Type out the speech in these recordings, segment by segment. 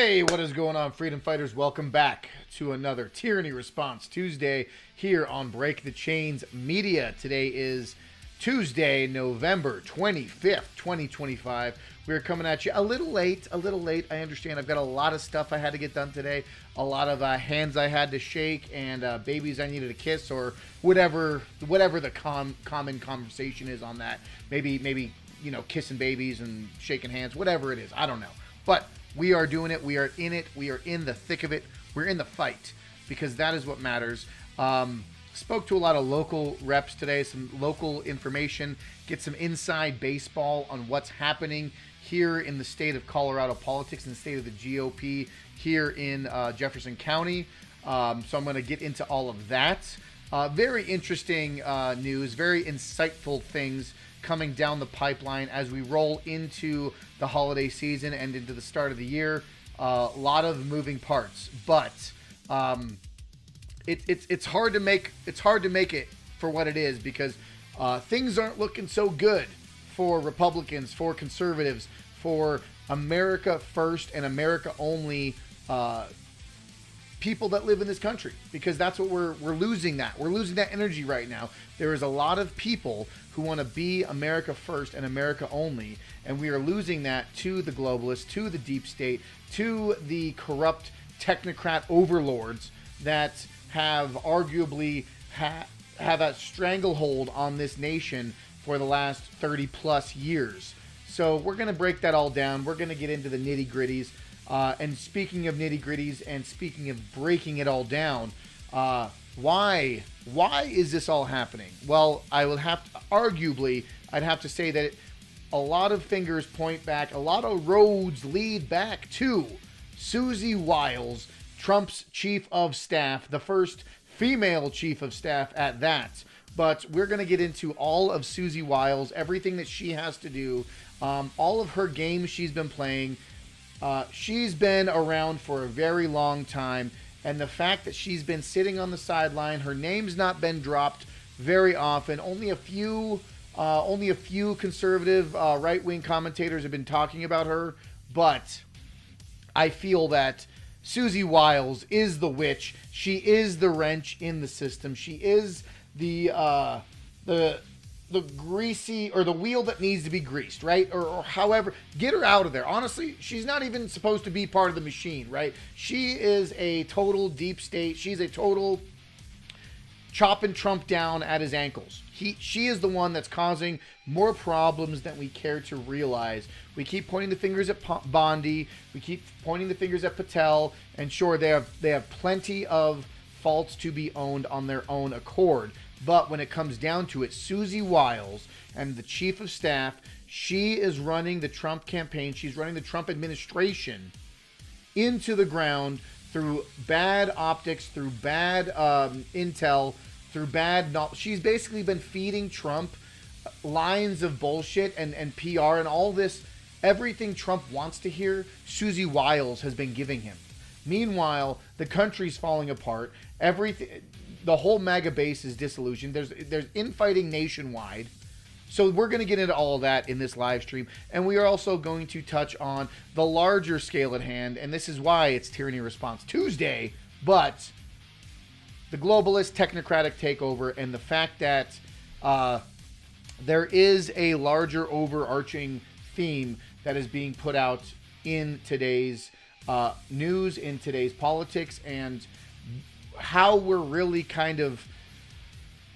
Hey, what is going on, freedom fighters? Welcome back to another Tyranny Response Tuesday here on Break the Chains Media. Today is Tuesday, November 25th, 2025. We're coming at you a little late. I understand I've got a lot of stuff I had to get done today, a lot of hands I had to shake, and babies I needed to kiss, or whatever the common conversation is on that. Maybe kissing babies and shaking hands, whatever it is. I don't know. But we are doing it. We are in it. We are in the thick of it. We're in the fight because that is what matters. Spoke to a lot of local reps today, some local information, get some inside baseball on what's happening here in the state of Colorado politics and the state of the GOP here in Jefferson County. So I'm going to get into all of that. Very interesting news, very insightful things coming down the pipeline as we roll into the holiday season and into the start of the year. A lot of moving parts, but it's hard to make it for what it is because things aren't looking so good for Republicans, for conservatives, for America first and America only people that live in this country, because that's what we're losing that. We're losing that energy right now. There is a lot of people who want to be America first and America only, and we are losing that to the globalists, to the deep state, to the corrupt technocrat overlords that have arguably have a stranglehold on this nation for the last 30 plus years. So we're going to break that all down. We're going to get into the nitty gritties. And speaking of nitty gritties and speaking of breaking it all down, why is this all happening? Well, I'd have to say that a lot of fingers point back, a lot of roads lead back to Susie Wiles, Trump's chief of staff, the first female chief of staff at that. But we're going to get into all of Susie Wiles, everything that she has to do, all of her games she's been playing. She's been around for a very long time, and the fact that she's been sitting on the sideline, her name's not been dropped very often. Only a few conservative right-wing commentators have been talking about her, but I feel that Susie Wiles is the witch. She is the wrench in the system. She is the greasy, or the wheel that needs to be greased, right? Or however, get her out of there. Honestly, she's not even supposed to be part of the machine, right? She is a total deep state. She's a total chopping Trump down at his ankles. She is the one that's causing more problems than we care to realize. We keep pointing the fingers at Bondi. We keep pointing the fingers at Patel. And sure, they have plenty of faults to be owned on their own accord. But when it comes down to it, Susie Wiles and the chief of staff, she is running the Trump campaign. She's running the Trump administration into the ground through bad optics, through bad intel, through bad knowledge. She's basically been feeding Trump lines of bullshit and PR and all this. Everything Trump wants to hear, Susie Wiles has been giving him. Meanwhile, the country's falling apart. The whole MAGA base is disillusioned. There's infighting nationwide. So we're going to get into all of that in this live stream. And we are also going to touch on the larger scale at hand. And this is why it's Tyranny Response Tuesday. But the globalist technocratic takeover and the fact that there is a larger overarching theme that is being put out in today's news, in today's politics, and how we're really kind of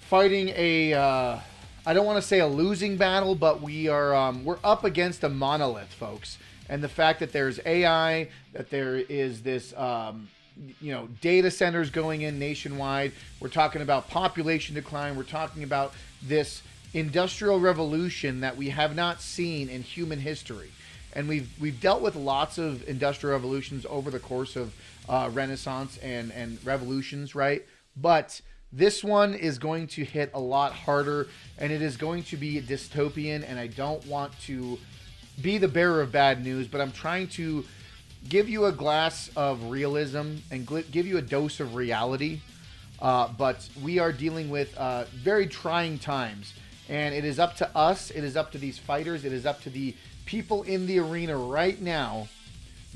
fighting I don't want to say a losing battle, but we're up against a monolith, folks. And the fact that there's AI, that there is this, data centers going in nationwide. We're talking about population decline. We're talking about this industrial revolution that we have not seen in human history. And we've dealt with lots of industrial revolutions over the course of Renaissance and revolutions, right? But this one is going to hit a lot harder, and it is going to be dystopian, and I don't want to be the bearer of bad news, but I'm trying to give you a glass of realism and give you a dose of reality. But we are dealing with very trying times, and it is up to us, it is up to these fighters, it is up to the people in the arena right now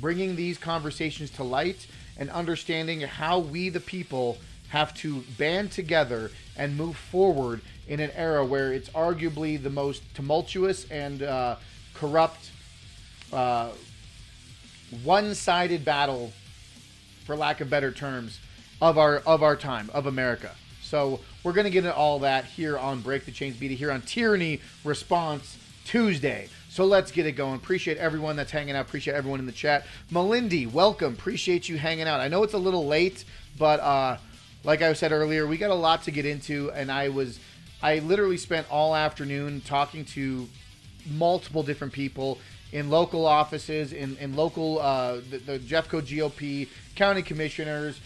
bringing these conversations to light and understanding how we, the people, have to band together and move forward in an era where it's arguably the most tumultuous and corrupt, one-sided battle, for lack of better terms, of our time, of America. So we're going to get into all that here on Break the Chains Media, here on Tyranny Response Tuesday. So let's get it going. Appreciate everyone that's hanging out. Appreciate everyone in the chat. Melindy, welcome. Appreciate you hanging out. I know it's a little late, but like I said earlier, we got a lot to get into, and I literally spent all afternoon talking to multiple different people in local offices, in local, the Jeffco GOP, county commissioners,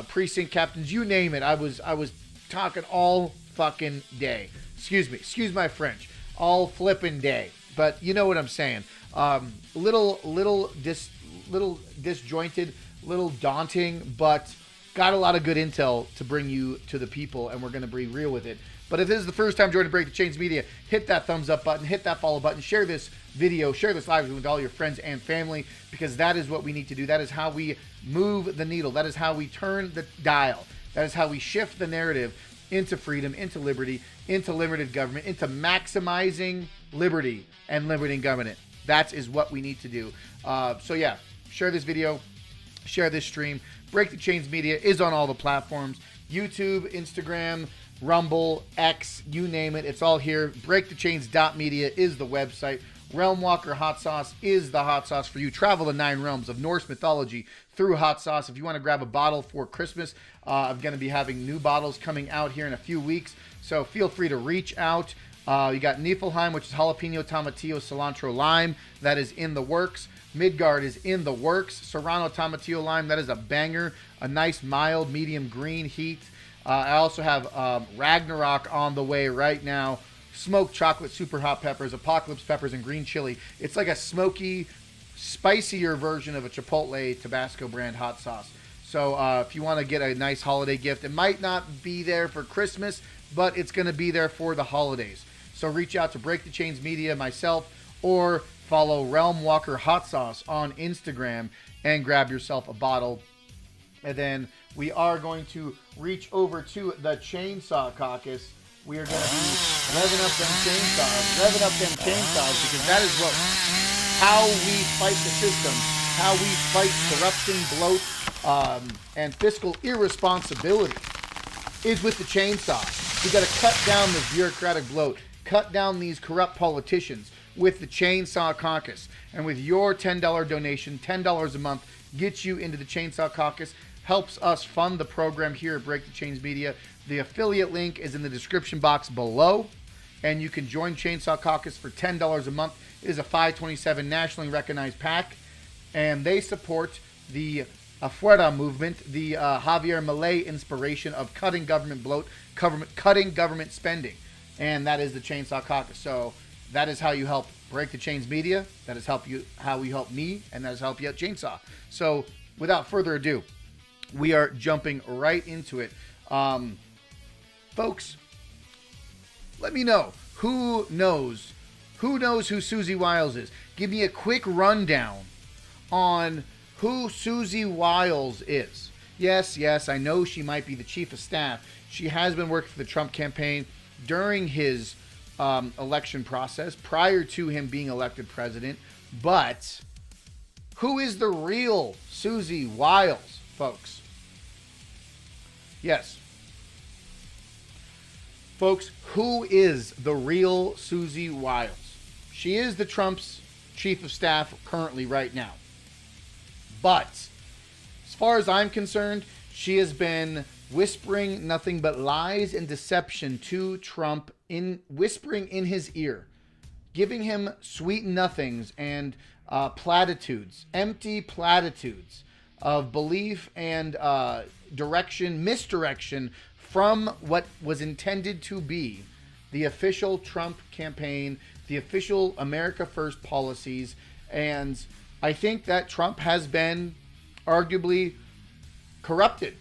precinct captains, you name it. I was talking all fucking day. Excuse my French. All flippin' day. But you know what I'm saying. Little disjointed, little daunting, but got a lot of good intel to bring you to the people, and we're going to be real with it. But if this is the first time joining Break the Chains Media, hit that thumbs up button, hit that follow button, share this video, share this live with all your friends and family, because that is what we need to do. That is how we move the needle. That is how we turn the dial. That is how we shift the narrative into freedom, into liberty, into limited government, into maximizing liberty and limiting government. That is what we need to do. So yeah, share this video, share this stream. Break the Chains Media is on all the platforms. YouTube, Instagram, Rumble, X, you name it. It's all here. BreakTheChains.media is the website. Realm Walker Hot Sauce is the hot sauce for you. Travel the 9 realms of Norse mythology through hot sauce. If you want to grab a bottle for Christmas, I'm going to be having new bottles coming out here in a few weeks. So feel free to reach out. You got Niflheim, which is jalapeno, tomatillo, cilantro, lime. That is in the works. Midgard is in the works. Serrano, tomatillo, lime. That is a banger. A nice, mild, medium green heat. I also have Ragnarok on the way right now. Smoked chocolate, super hot peppers, apocalypse peppers, and green chili. It's like a smoky, spicier version of a Chipotle Tabasco brand hot sauce. So if you want to get a nice holiday gift, it might not be there for Christmas, but it's going to be there for the holidays. So reach out to Break the Chains Media, myself, or follow Realm Walker Hot Sauce on Instagram and grab yourself a bottle. And then we are going to reach over to the Chainsaw Caucus. We are going to be revving up them chainsaws, because that is how we fight the system, how we fight corruption, bloat, and fiscal irresponsibility is with the chainsaw. We got to cut down this bureaucratic bloat, cut down these corrupt politicians with the Chainsaw Caucus. And with your $10 donation, $10 a month, gets you into the Chainsaw Caucus, helps us fund the program here at Break the Chains Media. The affiliate link is in the description box below, and you can join Chainsaw Caucus for $10 a month. It is a 527 nationally recognized PAC, and they support the Afuera movement, the Javier Milei inspiration of cutting government bloat, cutting government spending, and that is the Chainsaw Caucus. So that is how you help Break the Chains Media. That is how you help me, and that is help you out Chainsaw. So without further ado, we are jumping right into it. Folks, let me know who knows who Susie Wiles is. Give me a quick rundown on who Susie Wiles is. Yes, I know she might be the chief of staff. She has been working for the Trump campaign during his election process, prior to him being elected president. But who is the real Susie Wiles, folks? Yes. Folks, who is the real Susie Wiles? She is the Trump's chief of staff currently right now. But as far as I'm concerned, she has been whispering nothing but lies and deception to Trump, whispering in his ear, giving him sweet nothings and platitudes, empty platitudes of belief and misdirection from what was intended to be the official Trump campaign, the official America First policies. And I think that Trump has been arguably corrupted.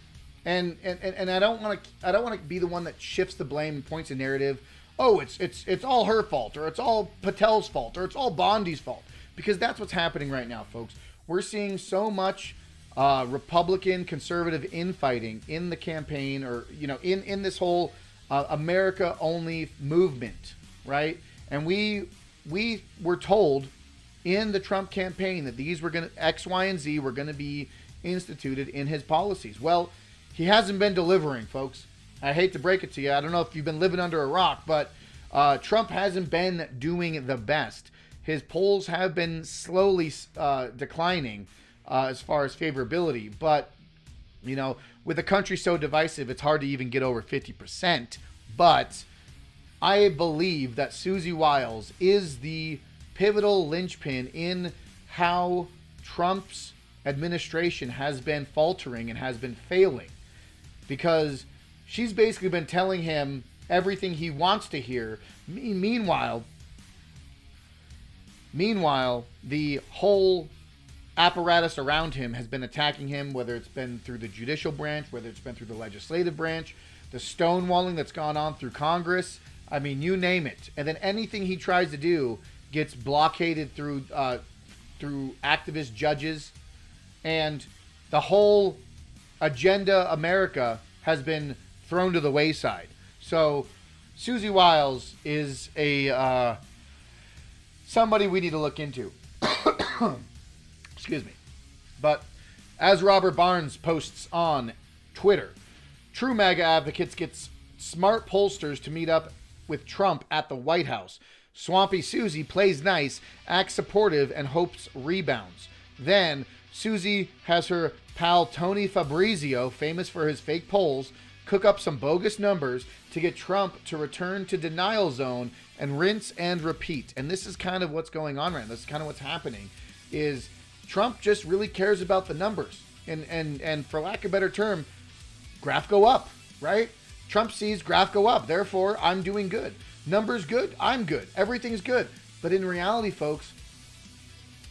And I don't want to be the one that shifts the blame and points a narrative. Oh, it's all her fault, or it's all Patel's fault, or it's all Bondi's fault, because that's what's happening right now, folks. We're seeing so much Republican conservative infighting in the campaign, or in this whole America only movement, right? And we were told in the Trump campaign that these were going to X, Y, and Z were going to be instituted in his policies. Well, he hasn't been delivering, folks. I hate to break it to you. I don't know if you've been living under a rock, but Trump hasn't been doing the best. His polls have been slowly declining as far as favorability. But, with a country so divisive, it's hard to even get over 50%. But I believe that Susie Wiles is the pivotal linchpin in how Trump's administration has been faltering and has been failing, because she's basically been telling him everything he wants to hear. Meanwhile, the whole apparatus around him has been attacking him, whether it's been through the judicial branch, whether it's been through the legislative branch, the stonewalling that's gone on through Congress. I mean, you name it. And then anything he tries to do gets blockaded through activist judges, and the whole agenda America has been thrown to the wayside. So Susie Wiles is a somebody we need to look into. Excuse me. But as Robert Barnes posts on Twitter, true MAGA advocates get smart pollsters to meet up with Trump at the White House. Swampy Susie plays nice, acts supportive, and hopes rebounds. Then Susie has her pal Tony Fabrizio, famous for his fake polls, cook up some bogus numbers to get Trump to return to denial zone and rinse and repeat. And this is kind of what's going on right now. This is kind of what's happening, is Trump just really cares about the numbers. And for lack of a better term, graph go up, right? Trump sees graph go up. Therefore, I'm doing good. Numbers good, I'm good. Everything's good. But in reality, folks,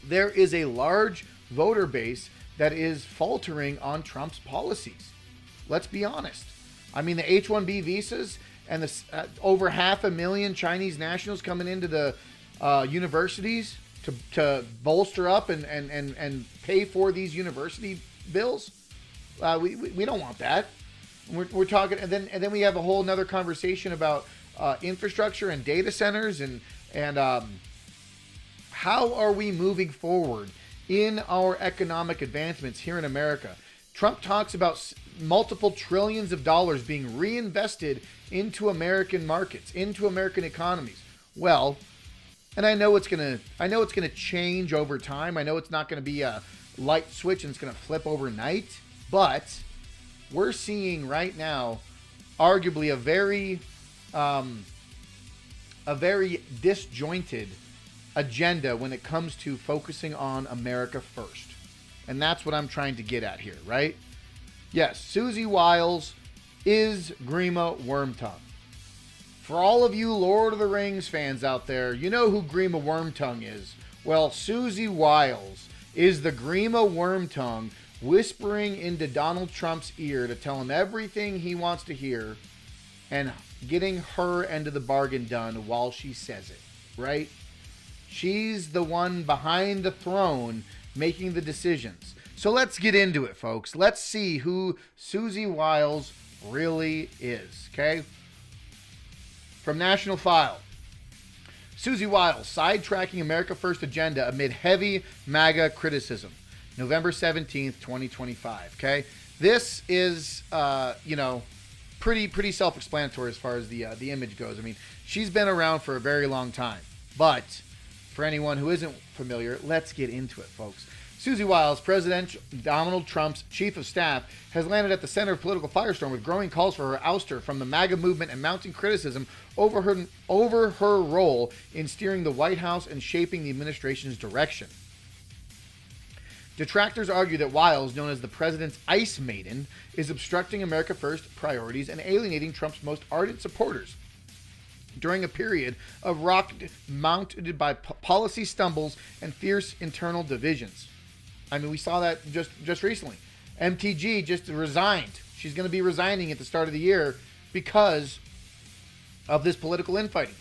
there is a large voter base that is faltering on Trump's policies. Let's be honest. I mean, the H-1B visas and the over 500,000 Chinese nationals coming into the universities to bolster up and pay for these university bills. We don't want that. We're talking, and then we have a whole nother conversation about infrastructure and data centers and how are we moving forward in our economic advancements here in America. Trump talks about multiple trillions of dollars being reinvested into American markets, into American economies. Well, and I know it's gonna change over time. I know it's not gonna be a light switch and it's gonna flip overnight, but we're seeing right now, arguably a very disjointed agenda when it comes to focusing on America first. And that's what I'm trying to get at here, right? Yes, Susie Wiles is Grima Wormtongue. For all of you Lord of the Rings fans out there, you know who Grima Wormtongue is. Well, Susie Wiles is the Grima Wormtongue whispering into Donald Trump's ear to tell him everything he wants to hear and getting her end of the bargain done while she says it, right? She's the one behind the throne making the decisions. So let's get into it, folks. Let's see who Susie Wiles really is, okay? From National File. Susie Wiles, sidetracking America First agenda amid heavy MAGA criticism. November 17th, 2025, okay? This is, pretty self-explanatory as far as the image goes. I mean, she's been around for a very long time. But for anyone who isn't familiar, let's get into it, folks. Susie Wiles, President Donald Trump's chief of staff, has landed at the center of political firestorm with growing calls for her ouster from the MAGA movement and mounting criticism over her role in steering the White House and shaping the administration's direction. Detractors argue that Wiles, known as the president's ice maiden, is obstructing America First priorities and alienating Trump's most ardent supporters during a period of rock mounted by policy stumbles and fierce internal divisions. I mean, we saw that just recently. MTG just resigned. She's going to be resigning at the start of the year because of this political infighting.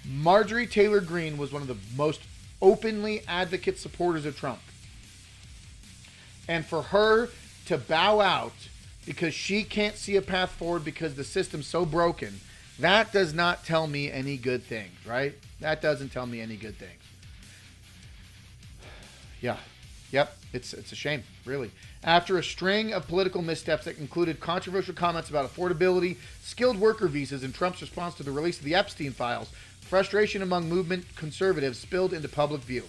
Marjorie Taylor Greene was one of the most openly advocate supporters of Trump. And for her to bow out because she can't see a path forward because the system's so broken, that does not tell me any good things, right? That doesn't tell me any good things. Yeah. Yep. It's a shame, really. After a string of political missteps that included controversial comments about affordability, skilled worker visas, and Trump's response to the release of the Epstein files, frustration among movement conservatives spilled into public view.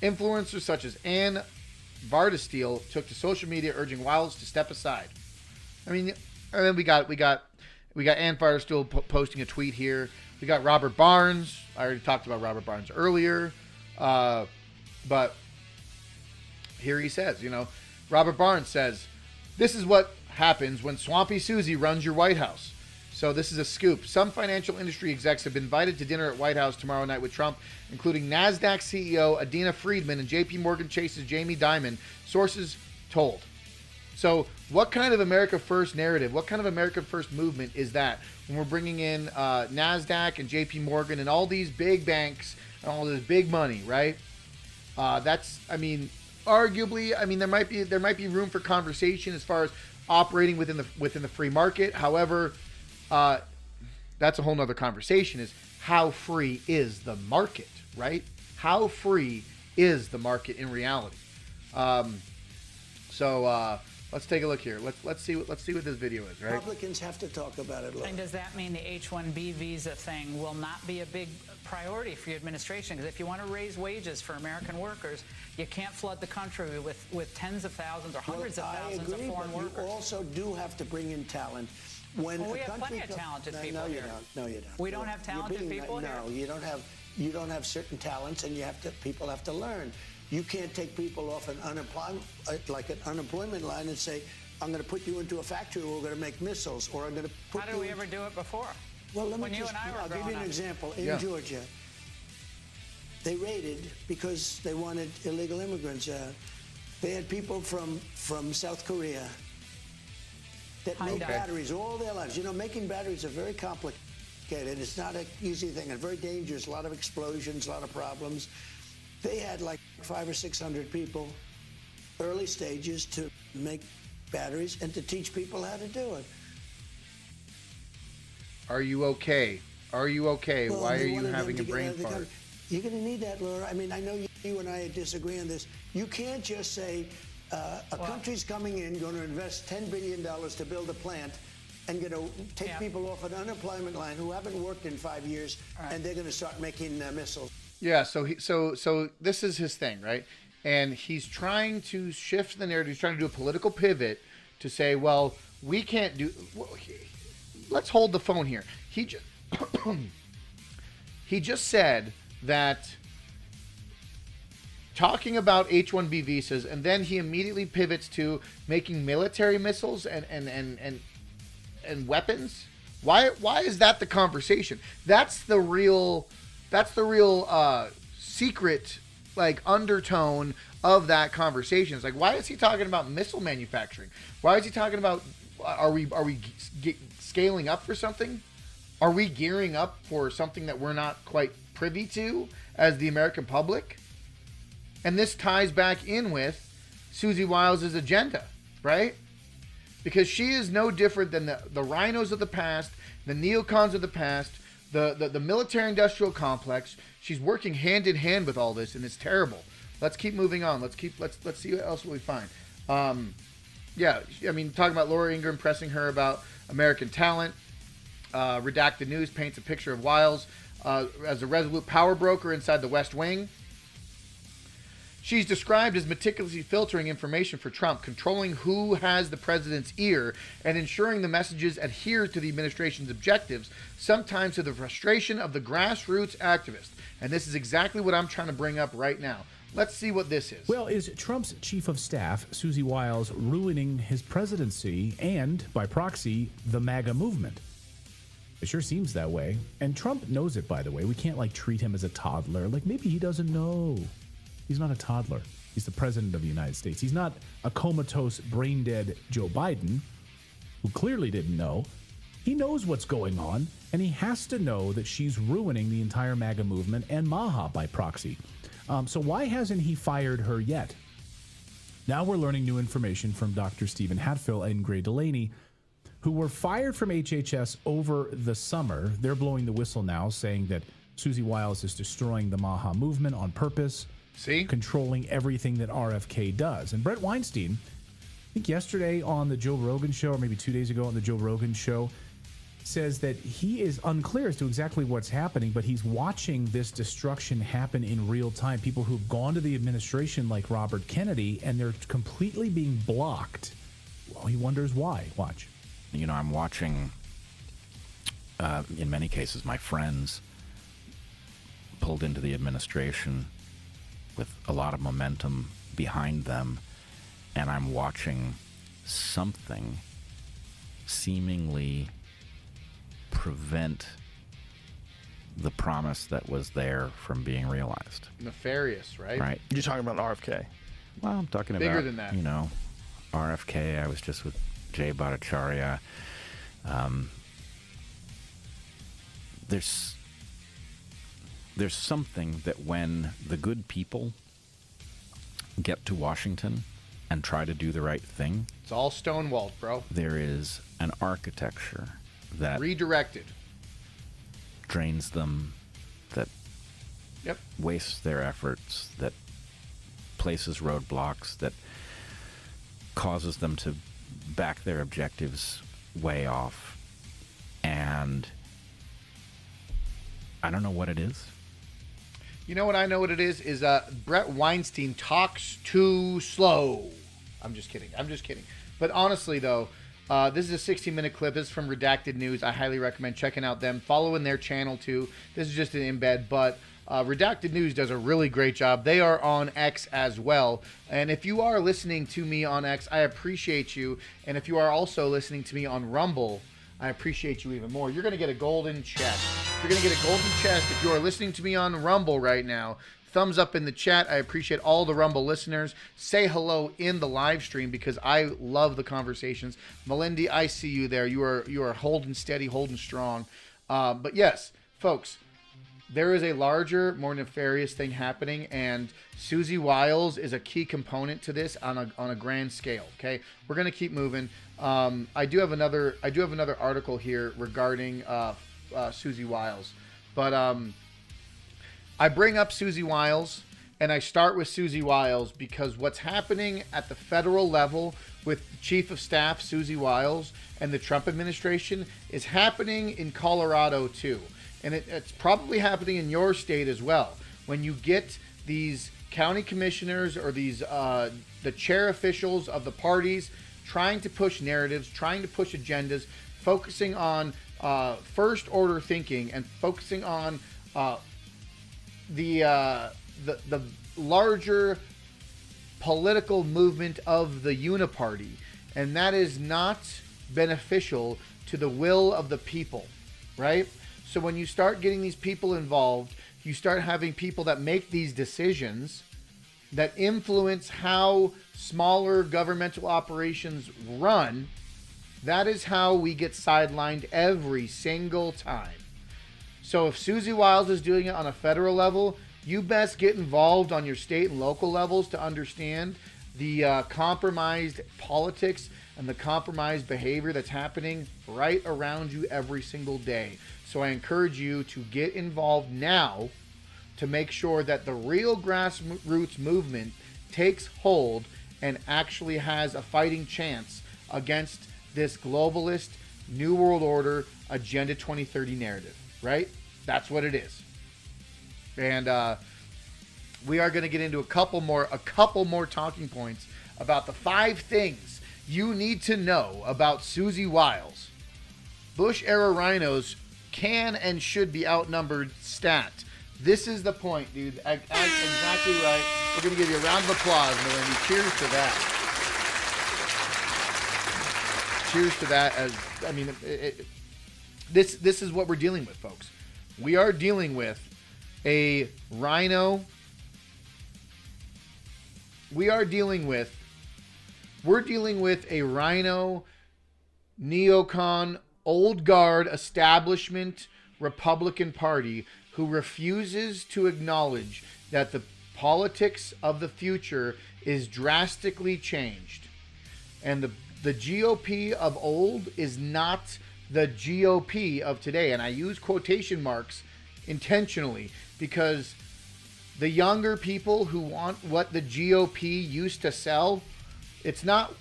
Influencers such as Ann Vardesteele took to social media urging Wiles to step aside. I mean, and then we got Ann Vardesteele posting a tweet here. We got Robert Barnes. I already talked about Robert Barnes earlier, but here he says, Robert Barnes says, "This is what happens when Swampy Susie runs your White House." So this is a scoop. Some financial industry execs have been invited to dinner at White House tomorrow night with Trump, including NASDAQ CEO Adena Friedman and JP Morgan Chase's Jamie Dimon, sources told. So what kind of America First narrative, what kind of America First movement is that when we're bringing in NASDAQ and JP Morgan and all these big banks and all this big money, right? Arguably, there might be room for conversation as far as operating within the free market. However, that's a whole nother conversation, is how free is the market, right? How free is the market in reality? Let's take a look here. Let's see what this video is, right? Republicans have to talk about it. And does that mean the H-1B visa thing will not be a big priority for your administration? Because if you want to raise wages for American workers, you can't flood the country with tens of thousands or hundreds of thousands of foreign workers. You also do have to bring in talent. We have plenty of talented people here. No, you don't. We don't have talented people here? No, you don't have certain talents, and people have to learn. You can't take people off an unemployment line and say, "I'm going to put you into a factory where we're going to make missiles," or "I'm going to put you." How did we ever do it before? Well, I'll give you an example. In Georgia, they raided because they wanted illegal immigrants. They had people from South Korea that made batteries all their lives. Making batteries are very complicated. It's not an easy thing and very dangerous. A lot of explosions, a lot of problems. They had like 500 or 600 people, early stages, to make batteries and to teach people how to do it. Are you okay? Are you okay? Well, why are you having a brain fart? You're going to need that, Laura. I mean, I know you and I disagree on this. You can't just say a country's coming in, going to invest $10 billion to build a plant, and going to take people off an unemployment line who haven't worked in 5 years, and they're going to start making missiles. Yeah, so this is his thing, right? And he's trying to shift the narrative. He's trying to do a political pivot to say, well, we can't do... let's hold the phone here. He just said that talking about H-1B visas, and then he immediately pivots to making military missiles and weapons. Why is that the conversation? That's the real secret, undertone of that conversation. It's like, why is he talking about missile manufacturing? Why is he talking about, are we scaling up for something? Are we gearing up for something that we're not quite privy to as the American public? And this ties back in with Susie Wiles' agenda, right? Because she is no different than the rhinos of the past, the neocons of the past, the military-industrial complex. She's working hand in hand with all this, and it's terrible. Let's keep moving on. Let's see what else we find. Talking about Laura Ingraham pressing her about American talent. Redacted News paints a picture of Wiles as a resolute power broker inside the West Wing. She's described as meticulously filtering information for Trump, controlling who has the president's ear, and ensuring the messages adhere to the administration's objectives, sometimes to the frustration of the grassroots activist. And this is exactly what I'm trying to bring up right now. Let's see what this is. Well, is Trump's chief of staff, Susie Wiles, ruining his presidency and, by proxy, the MAGA movement? It sure seems that way. And Trump knows it, by the way. We can't, treat him as a toddler. Maybe he doesn't know. He's not a toddler. He's the president of the United States. He's not a comatose, brain-dead Joe Biden, who clearly didn't know. He knows what's going on, and he has to know that she's ruining the entire MAGA movement and Maha by proxy. So why hasn't he fired her yet? Now we're learning new information from Dr. Stephen Hatfill and Gray Delaney, who were fired from HHS over the summer. They're blowing the whistle now, saying that Susie Wiles is destroying the Maha movement on purpose, controlling everything that RFK does. And Brett Weinstein, I think yesterday on the Joe Rogan show, or maybe 2 days ago on the Joe Rogan show, says that he is unclear as to exactly what's happening, but he's watching this destruction happen in real time. People who've gone to the administration like Robert Kennedy, and they're completely being blocked. Well, he wonders why. Watch. You know, I'm watching, in many cases, my friends pulled into the administration with a lot of momentum behind them, and I'm watching something seemingly prevent the promise that was there from being realized. Nefarious, right? Right. You're talking about RFK. Well, I'm talking Bigger about, than that. You know, RFK. I was just with Jay Bhattacharya. There's something that when the good people get to Washington and try to do the right thing, It's all stonewalled, bro. there is an architecture that Redirected. drains them, that Yep. wastes their efforts, that places roadblocks, that causes them to back their objectives way off. And I don't know what it is. You know what I know what it is Brett Weinstein talks too slow. I'm just kidding. But honestly, though, this is a 60-minute clip. This is from Redacted News. I highly recommend checking out them. Following their channel, too. This is just an embed, but Redacted News does a really great job. They are on X as well. And if you are listening to me on X, I appreciate you. And if you are also listening to me on Rumble, I appreciate you even more. You're going to get a golden chest. You're going to get a golden chest if you are listening to me on Rumble right now. Thumbs up in the chat. I appreciate all the Rumble listeners. Say hello in the live stream because I love the conversations. Melindy, I see you there. You are holding steady, holding strong. But yes, folks, there is a larger, more nefarious thing happening, and Susie Wiles is a key component to this on a grand scale. Okay, we're gonna keep moving. I do have another article here regarding Susie Wiles, but I bring up Susie Wiles, and I start with Susie Wiles because what's happening at the federal level with Chief of Staff Susie Wiles and the Trump administration is happening in Colorado too. And it's probably happening in your state as well. When you get these county commissioners or these the chair officials of the parties trying to push narratives, trying to push agendas, focusing on first order thinking and focusing on the larger political movement of the uniparty, and that is not beneficial to the will of the people, right? So when you start getting these people involved, you start having people that make these decisions that influence how smaller governmental operations run. That is how we get sidelined every single time. So if Susie Wiles is doing it on a federal level, you best get involved on your state and local levels to understand the compromised politics and the compromised behavior that's happening right around you every single day. So I encourage you to get involved now to make sure that the real grassroots movement takes hold and actually has a fighting chance against this globalist New World Order Agenda 2030 narrative, right? That's what it is. And we are going to get into a couple more talking points about the 5 things you need to know about Susie Wiles. Bush-era rhinos can and should be outnumbered stat. This is the point, dude. Exactly right. We're going to give you a round of applause, Melindy. Cheers to that. Cheers to that. This is what we're dealing with, folks. We are dealing with a rhino. We're dealing with a rhino, neocon, old guard establishment Republican Party who refuses to acknowledge that the politics of the future is drastically changed. And the GOP of old is not the GOP of today. And I use quotation marks intentionally because the younger people who want what the GOP used to sell, it's not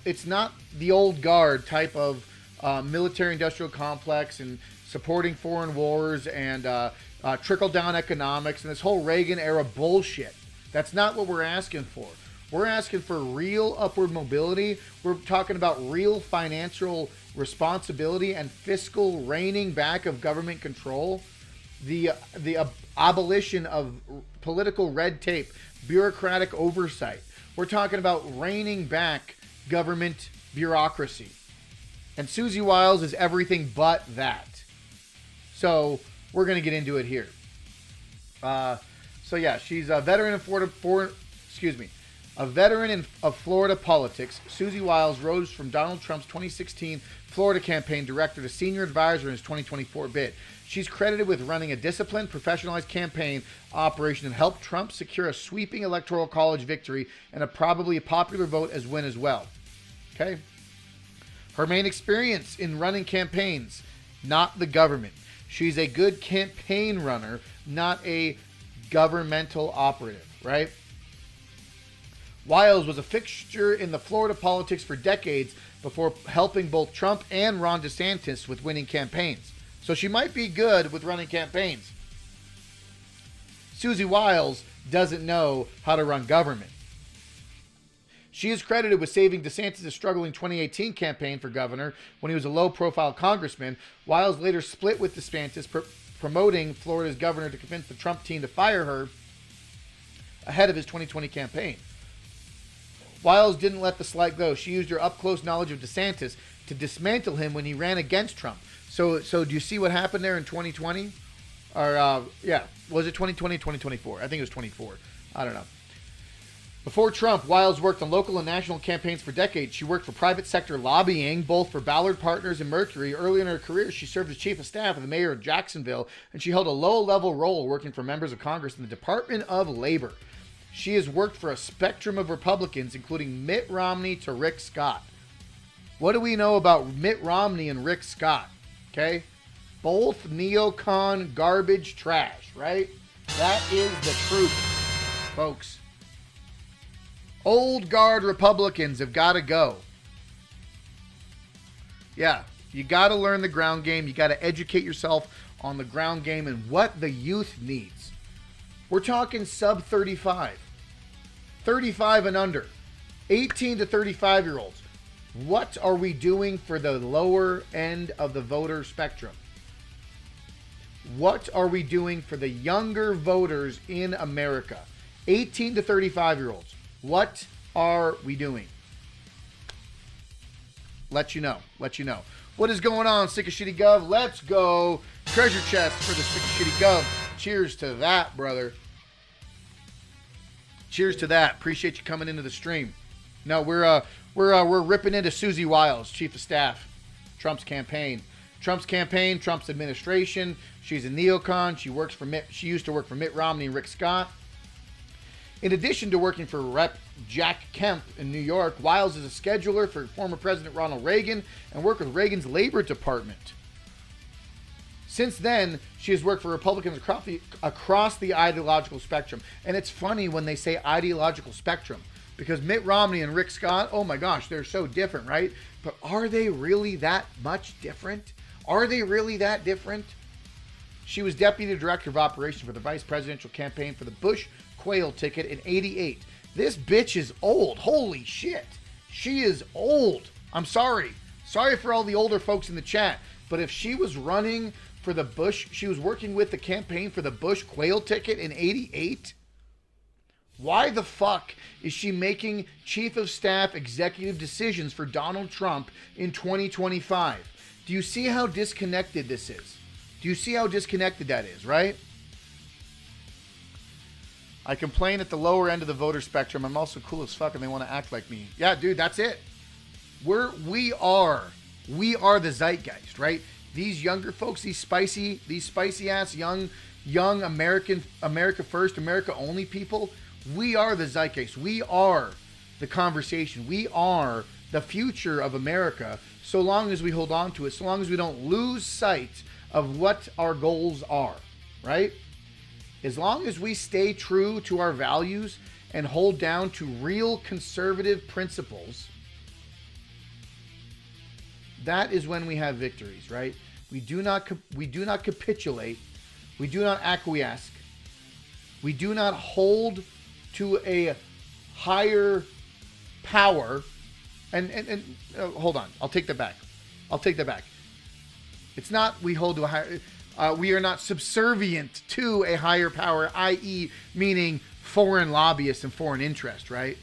the old guard type of military-industrial complex and supporting foreign wars and trickle-down economics and this whole Reagan-era bullshit. That's not what we're asking for. We're asking for real upward mobility. We're talking about real financial responsibility and fiscal reining back of government control. The abolition of political red tape, bureaucratic oversight. We're talking about reining back government bureaucracy. And Susie Wiles is everything but that. So we're going to get into it here. She's a veteran of Florida politics. Susie Wiles rose from Donald Trump's 2016 Florida campaign director to senior advisor in his 2024 bid. She's credited with running a disciplined, professionalized campaign operation that helped Trump secure a sweeping electoral college victory and a probably popular vote as win as well. Okay? Her main experience in running campaigns, not the government. She's a good campaign runner, not a governmental operative, right? Wiles was a fixture in the Florida politics for decades before helping both Trump and Ron DeSantis with winning campaigns. So she might be good with running campaigns. Susie Wiles doesn't know how to run government. She is credited with saving DeSantis' struggling 2018 campaign for governor when he was a low-profile congressman. Wiles later split with DeSantis, promoting Florida's governor to convince the Trump team to fire her ahead of his 2020 campaign. Wiles didn't let the slight go. She used her up-close knowledge of DeSantis to dismantle him when he ran against Trump. So do you see what happened there in 2020? Or, was it 2020, 2024? I think it was 24. I don't know. Before Trump, Wiles worked on local and national campaigns for decades. She worked for private sector lobbying, both for Ballard Partners and Mercury. Early in her career, she served as chief of staff of the mayor of Jacksonville, and she held a low-level role working for members of Congress in the Department of Labor. She has worked for a spectrum of Republicans, including Mitt Romney to Rick Scott. What do we know about Mitt Romney and Rick Scott? Okay? Both neocon garbage trash, right? That is the truth, folks. Old guard Republicans have got to go. Yeah, you got to learn the ground game. You got to educate yourself on the ground game and what the youth needs. We're talking sub 35. 35 and under. 18 to 35-year-olds. What are we doing for the lower end of the voter spectrum? What are we doing for the younger voters in America? 18 to 35-year-olds. What are we doing? Let you know. What is going on, Sick of Shitty Gov? Let's go. Treasure chest for the Sick of Shitty Gov. Cheers to that, brother. Cheers to that. Appreciate you coming into the stream. No, we're ripping into Susie Wiles, chief of staff, Trump's campaign, Trump's administration. She's a neocon. She used to work for Mitt Romney and Rick Scott. In addition to working for Rep. Jack Kemp in New York, Wiles is a scheduler for former President Ronald Reagan and worked with Reagan's Labor Department. Since then, she has worked for Republicans across the ideological spectrum. And it's funny when they say ideological spectrum, because Mitt Romney and Rick Scott, oh my gosh, they're so different, right? But are they really that much different? Are they really that different? She was deputy director of operations for the vice presidential campaign for the Bush Quayle ticket in '88. This bitch is old. Holy shit. She is old. I'm sorry. Sorry for all the older folks in the chat. But if she was running for the Bush, she was working with the campaign for the Bush Quayle ticket in '88. Why the fuck is she making chief of staff executive decisions for Donald Trump in 2025? Do you see how disconnected this is? Do you see how disconnected that is, right? I complain at the lower end of the voter spectrum. I'm also cool as fuck and they want to act like me. Yeah, dude, that's it. We are the zeitgeist, right? These younger folks, these spicy ass young America first, America only people, We are the zeitgeist. We are the conversation. We are the future of America, so long as we hold on to it, so long as we don't lose sight of what our goals are, right? As long as we stay true to our values and hold down to real conservative principles, that is when we have victories, right? We do not capitulate. We do not acquiesce. We do not hold to a higher power. And hold on, I'll take that back. It's not we hold to a higher. We are not subservient to a higher power, i.e., meaning foreign lobbyists and foreign interest, right?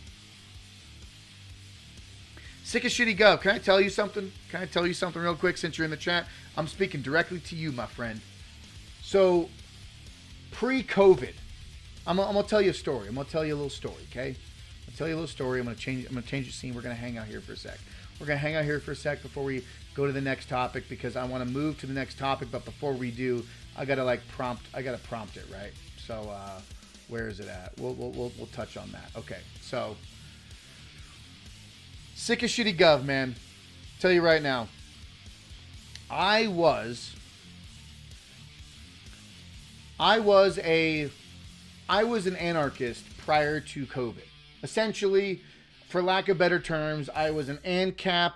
Sick of shitty gov. Can I tell you something? Real quick since you're in the chat? I'm speaking directly to you, my friend. So, pre-COVID, I'm gonna tell you a story. I'm gonna tell you a little story, okay? I'm gonna change the scene. We're gonna hang out here for a sec. Before we go to the next topic, because I want to move to the next topic. But before we do, I gotta prompt it, right? So, where is it at? We'll touch on that. Okay, so. Sick of shitty gov, man. Tell you right now. I was an anarchist prior to COVID. Essentially, for lack of better terms, I was an ANCAP,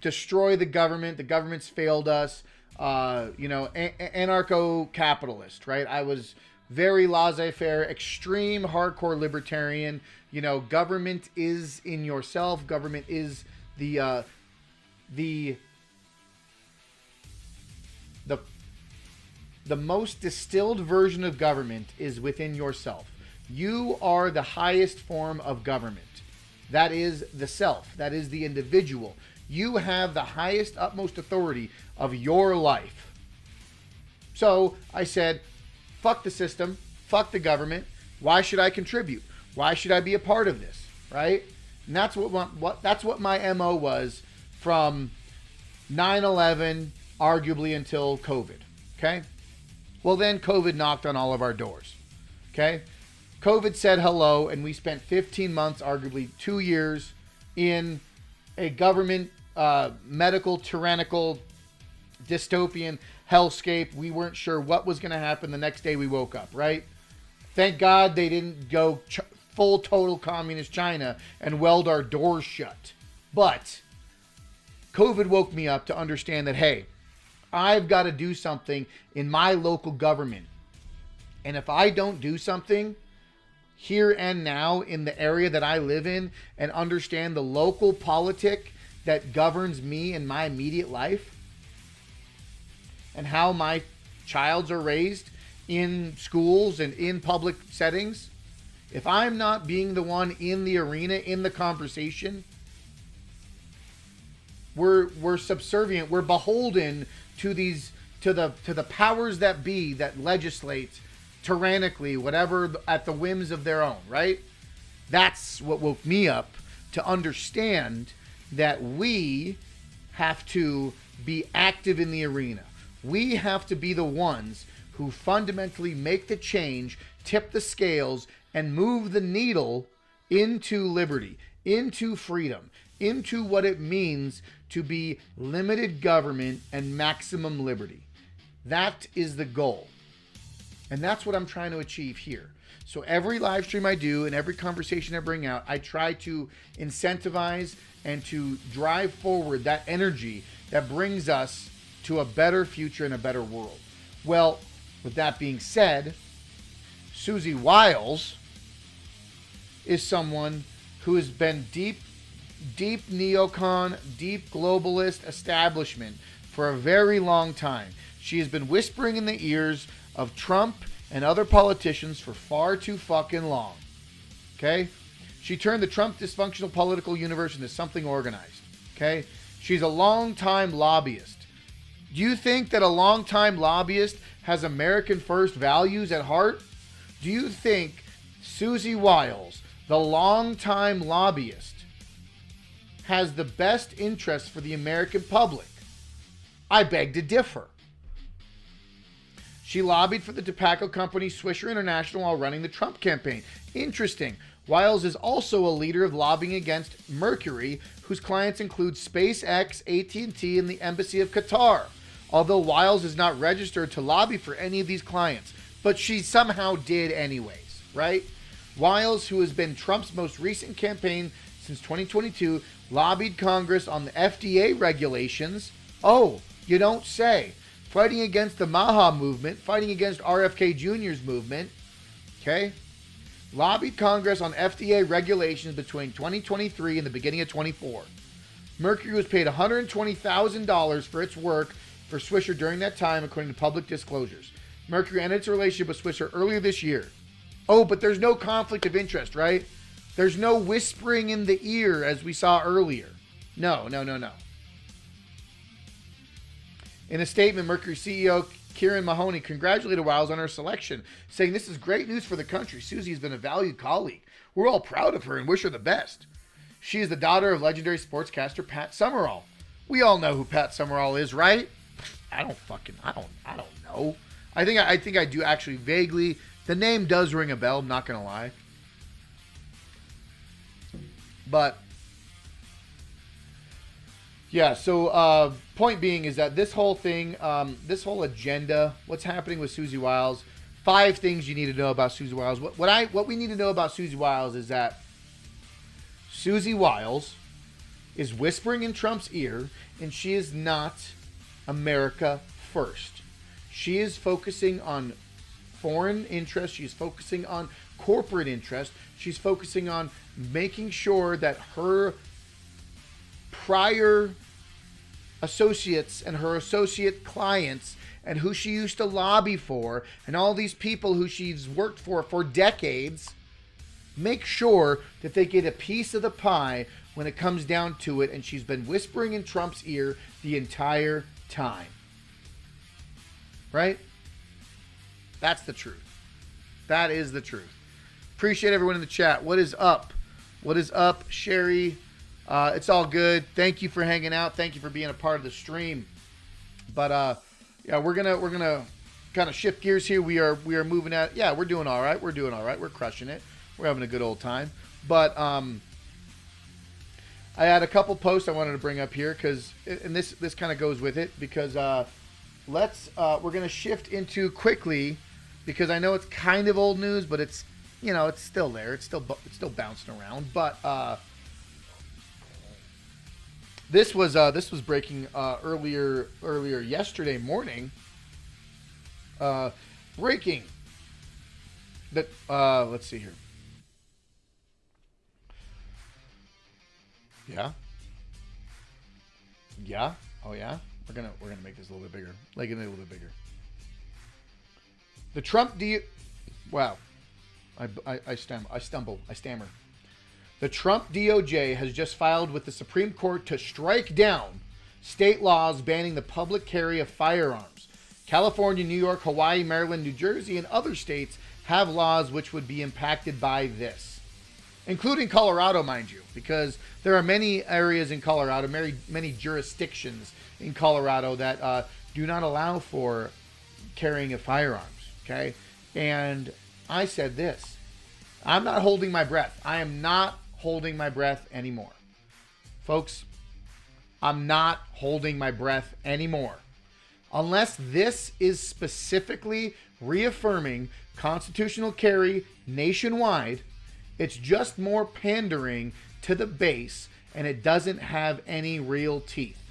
destroy the government. The government's failed us. Anarcho-capitalist, right? I was very laissez-faire, extreme hardcore libertarian. Government is in yourself. Government is the most distilled version of government is within yourself. You are the highest form of government. That is the self. That is the individual. You have the highest, utmost authority of your life. So I said, fuck the system. Fuck the government. Why should I contribute? Why should I be a part of this, right? And that's what my MO was from 9/11, arguably until COVID, okay? Well, then COVID knocked on all of our doors, okay? COVID said hello, and we spent 15 months, arguably 2 years, in a government, medical, tyrannical, dystopian hellscape. We weren't sure what was going to happen the next day we woke up, right? Thank God they didn't go full total communist China and weld our doors shut. But COVID woke me up to understand that, hey, I've got to do something in my local government. And if I don't do something here and now in the area that I live in and understand the local politic that governs me and my immediate life and how my childs are raised in schools and in public settings, if I'm not being the one in the arena, in the conversation, we're subservient, we're beholden to the powers that be that legislate tyrannically, whatever, at the whims of their own, right? That's what woke me up to understand that we have to be active in the arena. We have to be the ones who fundamentally make the change, tip the scales, and move the needle into liberty, into freedom, into what it means to be limited government and maximum liberty. That is the goal. And that's what I'm trying to achieve here. So every live stream I do and every conversation I bring out, I try to incentivize and to drive forward that energy that brings us to a better future and a better world. Well, with that being said, Susie Wiles is someone who has been deep neocon, deep globalist establishment for a very long time. She has been whispering in the ears of Trump and other politicians for far too fucking long. Okay? She turned the Trump dysfunctional political universe into something organized. Okay? She's a long-time lobbyist. Do you think that a long-time lobbyist has American first values at heart? Do you think Susie Wiles, the long-time lobbyist, has the best interest for the American public? I beg to differ. She lobbied for the tobacco company Swisher International while running the Trump campaign. Interesting. Wiles is also a leader of lobbying against Mercury, whose clients include SpaceX, AT&T, and the Embassy of Qatar. Although Wiles is not registered to lobby for any of these clients, but she somehow did anyways, right? Wiles, who has been Trump's most recent campaign since 2022, lobbied Congress on the FDA regulations. Oh, you don't say. Fighting against the MAHA movement, fighting against RFK Jr.'s movement, okay? Lobbied Congress on FDA regulations between 2023 and the beginning of 24. Mercury was paid $120,000 for its work for Swisher during that time, according to public disclosures. Mercury ended its relationship with Swisher earlier this year. Oh, but there's no conflict of interest, right? There's no whispering in the ear as we saw earlier. No. In a statement, Mercury CEO Kieran Mahoney congratulated Wiles on her selection, saying, "This is great news for the country. Susie has been a valued colleague. We're all proud of her and wish her the best. She is the daughter of legendary sportscaster Pat Summerall." We all know who Pat Summerall is, right? I don't know. I think I do actually vaguely. The name does ring a bell, I'm not going to lie. But yeah, so point being is that this whole thing, this whole agenda, what's happening with Susie Wiles, 5 things you need to know about Susie Wiles. What we need to know about Susie Wiles is that Susie Wiles is whispering in Trump's ear, and she is not America first. She is focusing on foreign interests. She's focusing on corporate interest. She's focusing on making sure that her prior associates and her associate clients and who she used to lobby for and all these people who she's worked for decades, make sure that they get a piece of the pie when it comes down to it. And she's been whispering in Trump's ear the entire time. Right? That's the truth. That is the truth. Appreciate everyone in the chat. What is up? What is up, Sherry? It's all good. Thank you for hanging out. Thank you for being a part of the stream. But yeah, we're gonna kind of shift gears here. We are moving at. Yeah, we're doing all right. We're crushing it. We're having a good old time. But I had a couple posts I wanted to bring up here because, and this kind of goes with it because we're gonna shift into quickly because I know it's kind of old news, but it's it's still there. It's still bouncing around. But this was breaking earlier yesterday morning. Breaking that let's see here. Yeah. Oh yeah. We're gonna make this a little bit bigger. Like a little bit bigger. The Trump Wow. I stammer. The Trump DOJ has just filed with the Supreme Court to strike down state laws banning the public carry of firearms. California, New York, Hawaii, Maryland, New Jersey, and other states have laws which would be impacted by this, including Colorado, mind you, because there are many areas in Colorado, many jurisdictions in Colorado that do not allow for carrying of firearms, okay? And I said this. I'm not holding my breath. I am not holding my breath anymore. Folks, I'm not holding my breath anymore. Unless this is specifically reaffirming constitutional carry nationwide, it's just more pandering to the base, and it doesn't have any real teeth.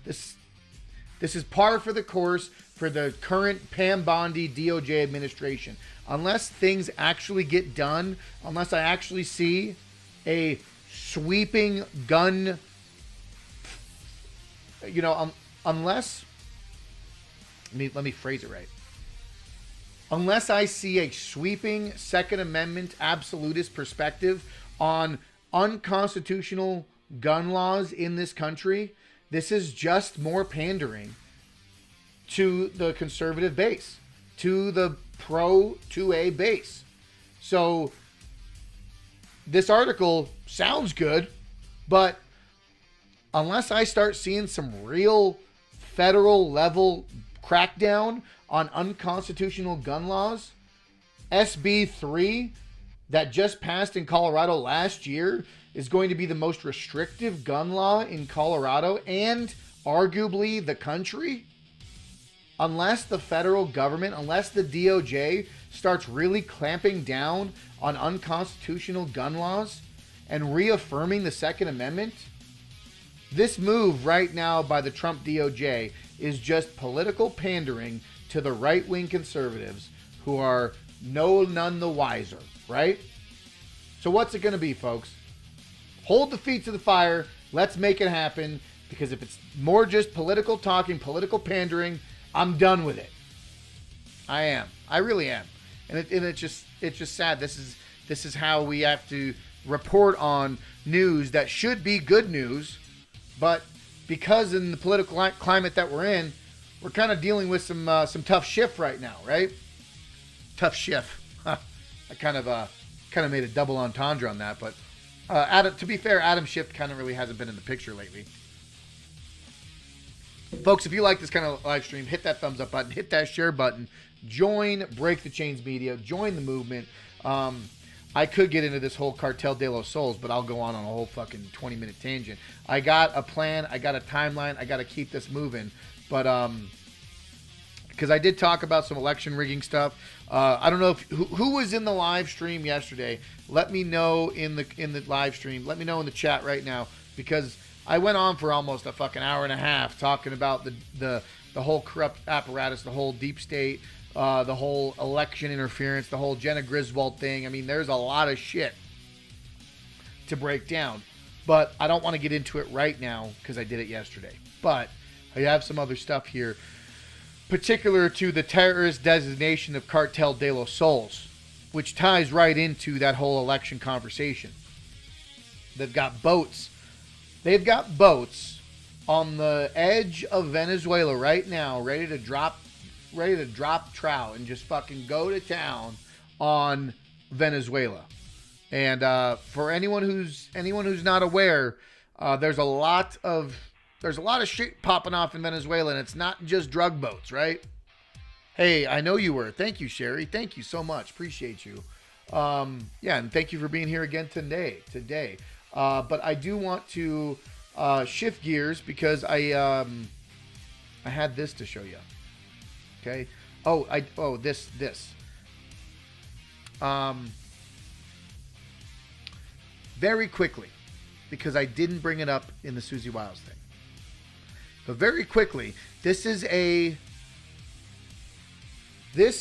This is par for the course for the current Pam Bondi DOJ administration. Unless things actually get done, unless I actually see a sweeping gun, unless, let me phrase it right. Unless I see a sweeping Second Amendment absolutist perspective on unconstitutional gun laws in this country, this is just more pandering to the conservative base, to the pro 2A base. So this article sounds good, but unless I start seeing some real federal level crackdown on unconstitutional gun laws, SB 3 that just passed in Colorado last year is going to be the most restrictive gun law in Colorado and arguably the country. Unless the federal government, unless the DOJ starts really clamping down on unconstitutional gun laws and reaffirming the Second Amendment, this move right now by the Trump DOJ is just political pandering to the right-wing conservatives who are none the wiser, right? So what's it going to be, folks? Hold the feet to the fire. Let's make it happen, because if it's more just political talking, political pandering, I'm done with it. I am. I really am. And it's just sad. This is how we have to report on news that should be good news, but because in the political climate that we're in, we're kind of dealing with some tough shit right now, right? Tough shit. I kind of made a double entendre on that, but Adam, to be fair, Adam Schiff kind of really hasn't been in the picture lately. Folks, if you like this kind of live stream, hit that thumbs up button, hit that share button, join Break the Chains Media, join the movement. I could get into this whole Cartel de los Sols, but I'll go on a whole fucking 20-minute tangent. I got a plan, I got a timeline, I got to keep this moving, but because I did talk about some election rigging stuff. I don't know if who was in the live stream yesterday. Let me know in the live stream. Let me know in the chat right now, because I went on for almost a fucking hour and a half talking about the whole corrupt apparatus, the whole deep state, the whole election interference, the whole Jenna Griswold thing. I mean, there's a lot of shit to break down, but I don't want to get into it right now because I did it yesterday. But I have some other stuff here, particular to the terrorist designation of Cartel de los Sols, which ties right into that whole election conversation. They've got boats. They've got boats on the edge of Venezuela right now, ready to drop trout and just fucking go to town on Venezuela. And for anyone who's not aware, there's a lot of shit popping off in Venezuela, and it's not just drug boats, right? Hey, I know you were. Thank you, Sherry. Thank you so much. Appreciate you. Yeah, and thank you for being here again today. But I do want to shift gears because I had this to show you. Okay. This. Very quickly, because I didn't bring it up in the Susie Wiles thing. But very quickly, this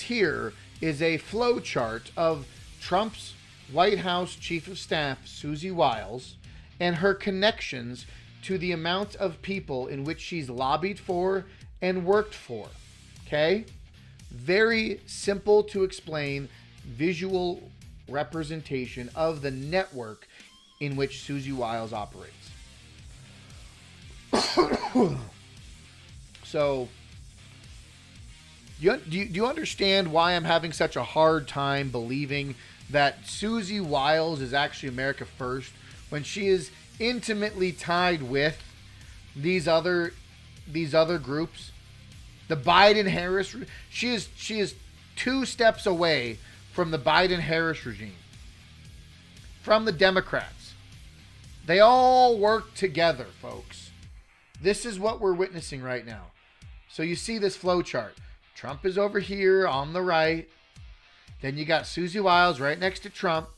here is a flow chart of Trump's White House Chief of Staff, Susie Wiles, and her connections to the amount of people in which she's lobbied for and worked for. Okay? Very simple to explain visual representation of the network in which Susie Wiles operates. So, do you understand why I'm having such a hard time believing that Susie Wiles is actually America First when she is intimately tied with these other groups? The Biden-Harris, she is 2 steps away from the Biden-Harris regime, from the Democrats. They all work together, folks. This is what we're witnessing right now. So you see this flow chart. Trump is over here on the right. Then you got Susie Wiles right next to Trump,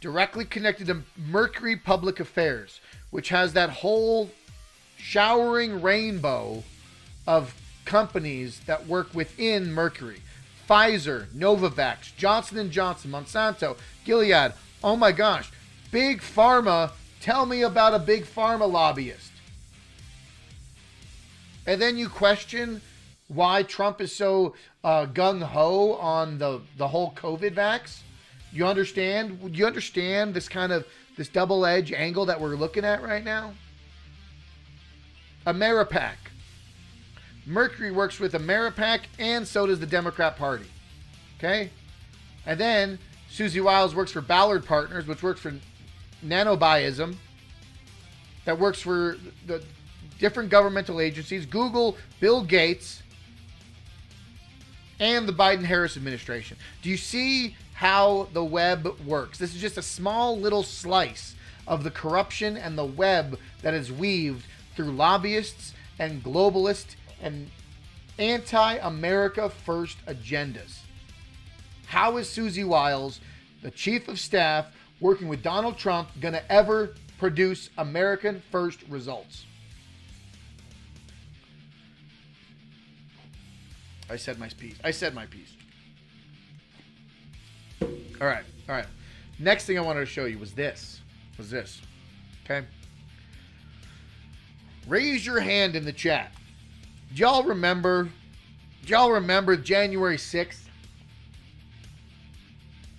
directly connected to Mercury Public Affairs, which has that whole showering rainbow of companies that work within Mercury. Pfizer, Novavax, Johnson & Johnson, Monsanto, Gilead. Oh my gosh. Big Pharma. Tell me about a big pharma lobbyist. And then you question why Trump is so gung-ho on the whole COVID vax. You understand? Do you understand this double-edged angle that we're looking at right now? Ameripac. Mercury works with Ameripac, and so does the Democrat Party. Okay? And then Susie Wiles works for Ballard Partners, which works for Nanobiism, that works for the different governmental agencies, Google, Bill Gates, and the Biden-Harris administration. Do you see how the web works? This is just a small little slice of the corruption and the web that is weaved through lobbyists and globalists and anti-America first agendas. How is Susie Wiles, the chief of staff, working with Donald Trump, going to ever produce American first results? I said my piece. All right. Next thing I wanted to show you was this. Okay? Raise your hand in the chat. Do y'all remember January 6th?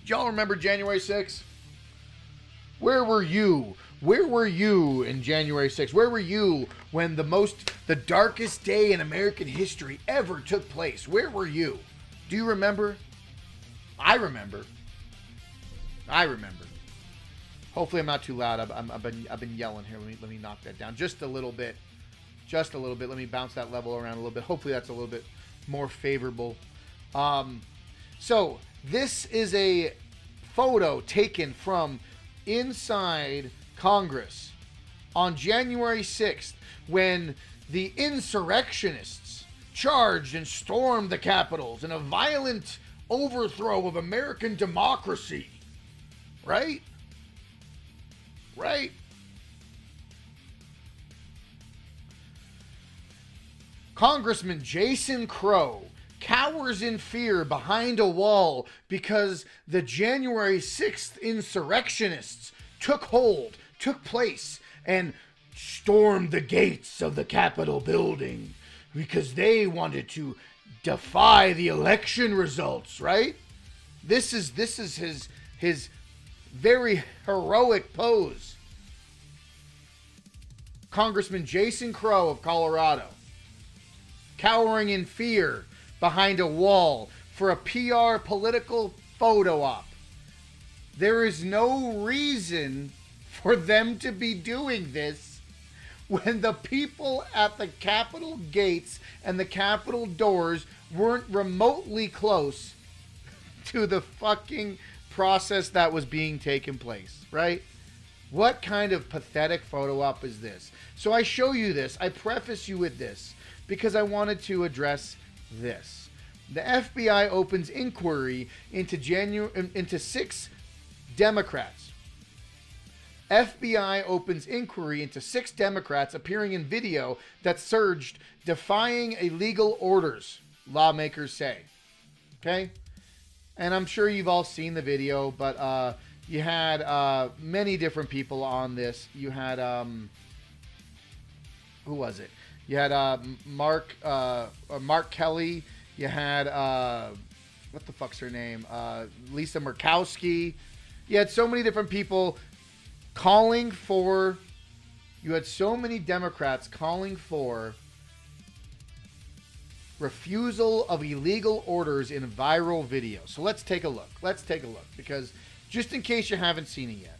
Do y'all remember January 6th? Where were you? Where were you in January 6th? Where were you when the darkest day in American history ever took place? Where were you? Do you remember? I remember. Hopefully I'm not too loud. I've been yelling here. Let me knock that down just a little bit. Let me bounce that level around a little bit. Hopefully that's a little bit more favorable. So this is a photo taken from inside Congress on January 6th when the insurrectionists charged and stormed the Capitol in a violent overthrow of American democracy. Right? Congressman Jason Crow cowers in fear behind a wall because the January 6th insurrectionists took place, and stormed the gates of the Capitol building because they wanted to defy the election results, right? This is his very heroic pose. Congressman Jason Crow of Colorado, cowering in fear behind a wall for a PR political photo op. There is no reason for them to be doing this when the people at the Capitol gates and the Capitol doors weren't remotely close to the fucking process that was being taken place, right? What kind of pathetic photo op is this? So I show you this. I preface you with this because I wanted to address this. The FBI opens inquiry into 6 Democrats. FBI opens inquiry into 6 Democrats appearing in video that surged defying illegal orders, lawmakers say. Okay? And I'm sure you've all seen the video, but you had many different people on this. You had, who was it? You had Mark Kelly. You had, what the fuck's her name? Lisa Murkowski. You had so many different people calling for, you had so many Democrats calling for refusal of illegal orders in viral videos. So let's take a look. Because just in case you haven't seen it yet.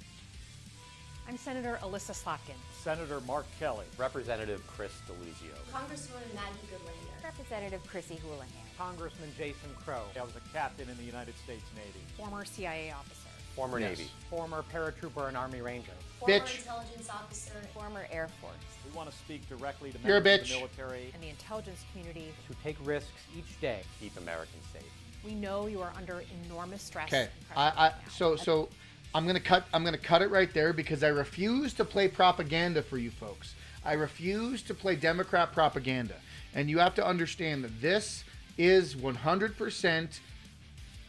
I'm Senator Alyssa Slotkin. Senator Mark Kelly. Representative Chris DeLuzio. Congresswoman Maggie Goodlander. Representative Chrissy Houlihan. Congressman Jason Crow. I was a captain in the United States Navy. Former CIA officer. Former Navy. Former paratrooper and Army Ranger. Former Bitch. intelligence officer. Former Air Force. We want to speak directly to You're a members of bitch. the military And the intelligence community. who take risks each day. Keep Americans safe. We know you are under enormous stress. Okay. and pressure right now. So I'm gonna cut it right there because I refuse to play propaganda for you folks. I refuse to play Democrat propaganda. And you have to understand that this is 100%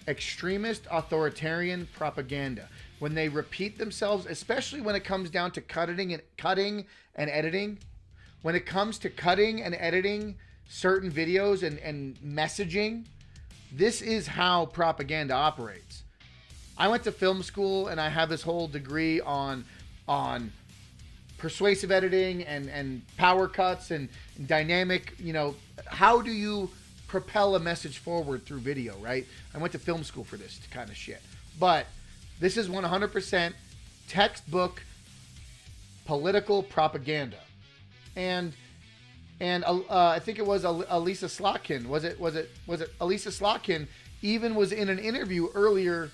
extremist authoritarian propaganda. When they repeat themselves, especially when it comes down to cutting and editing, when it comes to cutting and editing certain videos and messaging, this is how propaganda operates. I went to film school and I have this whole degree on persuasive editing and power cuts and dynamic, how do you propel a message forward through video, right? I went to film school for this kind of shit. But this is 100% textbook political propaganda. And And I think it was Elisa Slotkin. Was it Elisa Slotkin even was in an interview earlier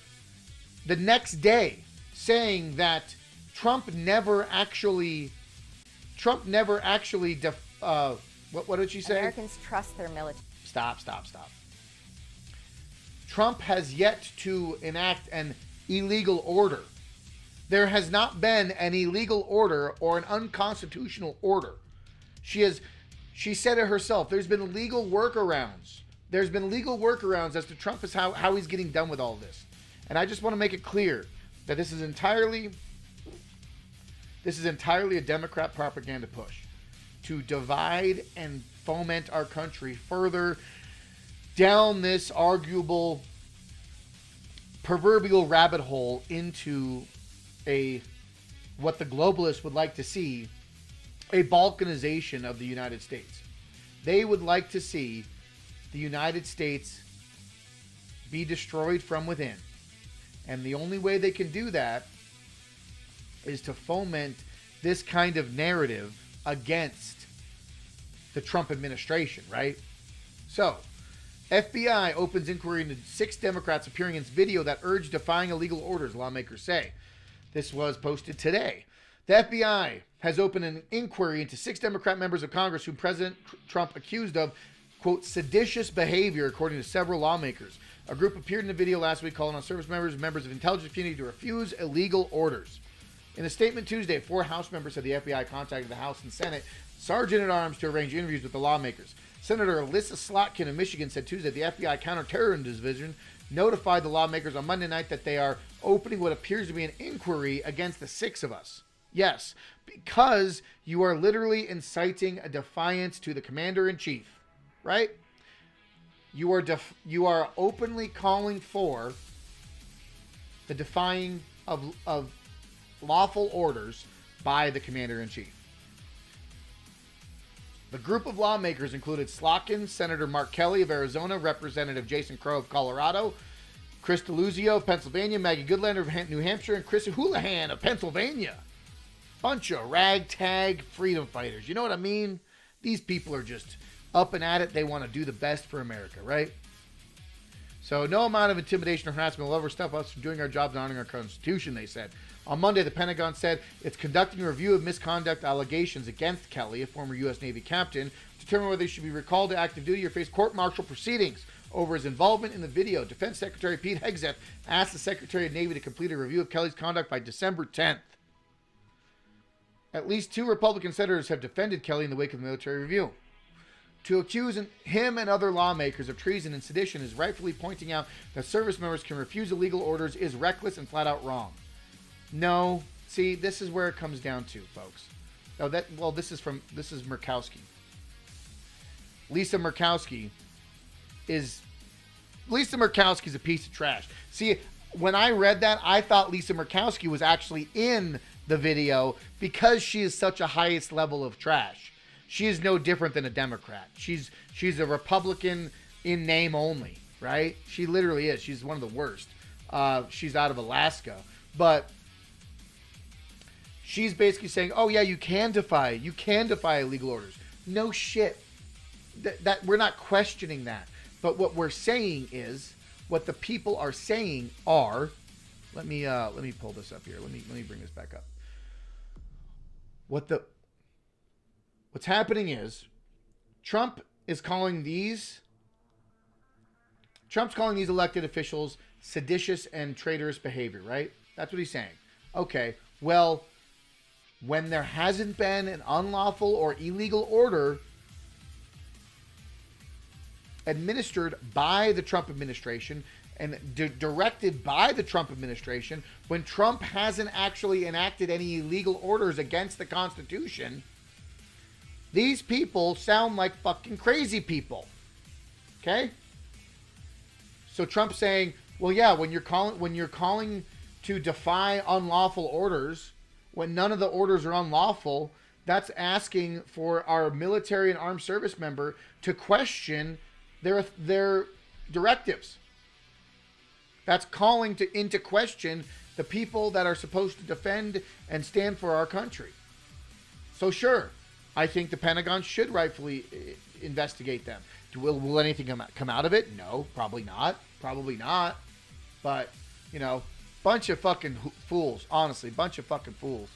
the next day saying that Trump never actually what did she say? Americans trust their military. Stop. Trump has yet to enact an illegal order. There has not been an illegal order or an unconstitutional order. She said it herself. There's been legal workarounds. There's been legal workarounds as to Trump is how he's getting done with all of this. And I just want to make it clear that this is entirely a Democrat propaganda push to divide and foment our country further down this arguable proverbial rabbit hole into what the globalists would like to see, a balkanization of the United States. They would like to see the United States be destroyed from within. And the only way they can do that is to foment this kind of narrative against the Trump administration, right? So, FBI opens inquiry into 6 Democrats appearing in video that urge defying illegal orders, lawmakers say. This was posted today. The FBI has opened an inquiry into 6 Democrat members of Congress whom President Trump accused of, quote, seditious behavior, according to several lawmakers. A group appeared in the video last week calling on service members and members of the intelligence community to refuse illegal orders. In a statement Tuesday, 4 House members said the FBI contacted the House and Senate Sergeant-at-Arms to arrange interviews with the lawmakers. Senator Elissa Slotkin of Michigan said Tuesday the FBI Counterterrorism Division notified the lawmakers on Monday night that they are opening what appears to be an inquiry against the 6 of us. Yes, because you are literally inciting a defiance to the commander-in-chief, right? You are openly calling for the defying of lawful orders by the commander-in-chief. The group of lawmakers included Slotkin, Senator Mark Kelly of Arizona, Representative Jason Crow of Colorado, Chris DeLuzio of Pennsylvania, Maggie Goodlander of New Hampshire, and Chris Houlihan of Pennsylvania. Bunch of ragtag freedom fighters. You know what I mean? These people are just up and at it. They want to do the best for America, right? So no amount of intimidation or harassment will ever stop us from doing our jobs and honoring our Constitution, they said. On Monday, the Pentagon said it's conducting a review of misconduct allegations against Kelly, a former U.S. Navy captain, to determine whether he should be recalled to active duty or face court-martial proceedings over his involvement in the video. Defense Secretary Pete Hegseth asked the Secretary of Navy to complete a review of Kelly's conduct by December 10th. At least 2 Republican senators have defended Kelly in the wake of the military review. To accuse him and other lawmakers of treason and sedition is rightfully pointing out that service members can refuse illegal orders is reckless and flat out wrong. No, see, this is where it comes down to, folks. This is Murkowski. Lisa Murkowski's a piece of trash. See, when I read that, I thought Lisa Murkowski was actually in the video because she is such a highest level of trash. She is no different than a Democrat. She's a Republican in name only, right? She literally is. She's one of the worst. She's out of Alaska, but she's basically saying, "Oh yeah, you can defy illegal orders." No shit. That we're not questioning that. But what we're saying is, what the people are saying are, let me pull this up here. Let me bring this back up. What's happening is Trump's calling these elected officials seditious and traitorous behavior, right? That's what he's saying. Okay, well, when there hasn't been an unlawful or illegal order administered by the Trump administration and directed by the Trump administration, when Trump hasn't actually enacted any illegal orders against the Constitution, these people sound like fucking crazy people. Okay? So Trump's saying, well, yeah, when you're calling to defy unlawful orders, when none of the orders are unlawful, that's asking for our military and armed service member to question their directives. That's calling into question the people that are supposed to defend and stand for our country. So sure, I think the Pentagon should rightfully investigate them. Will anything come out of it? No, probably not. Probably not. But, you know, bunch of fucking fools. Honestly, bunch of fucking fools.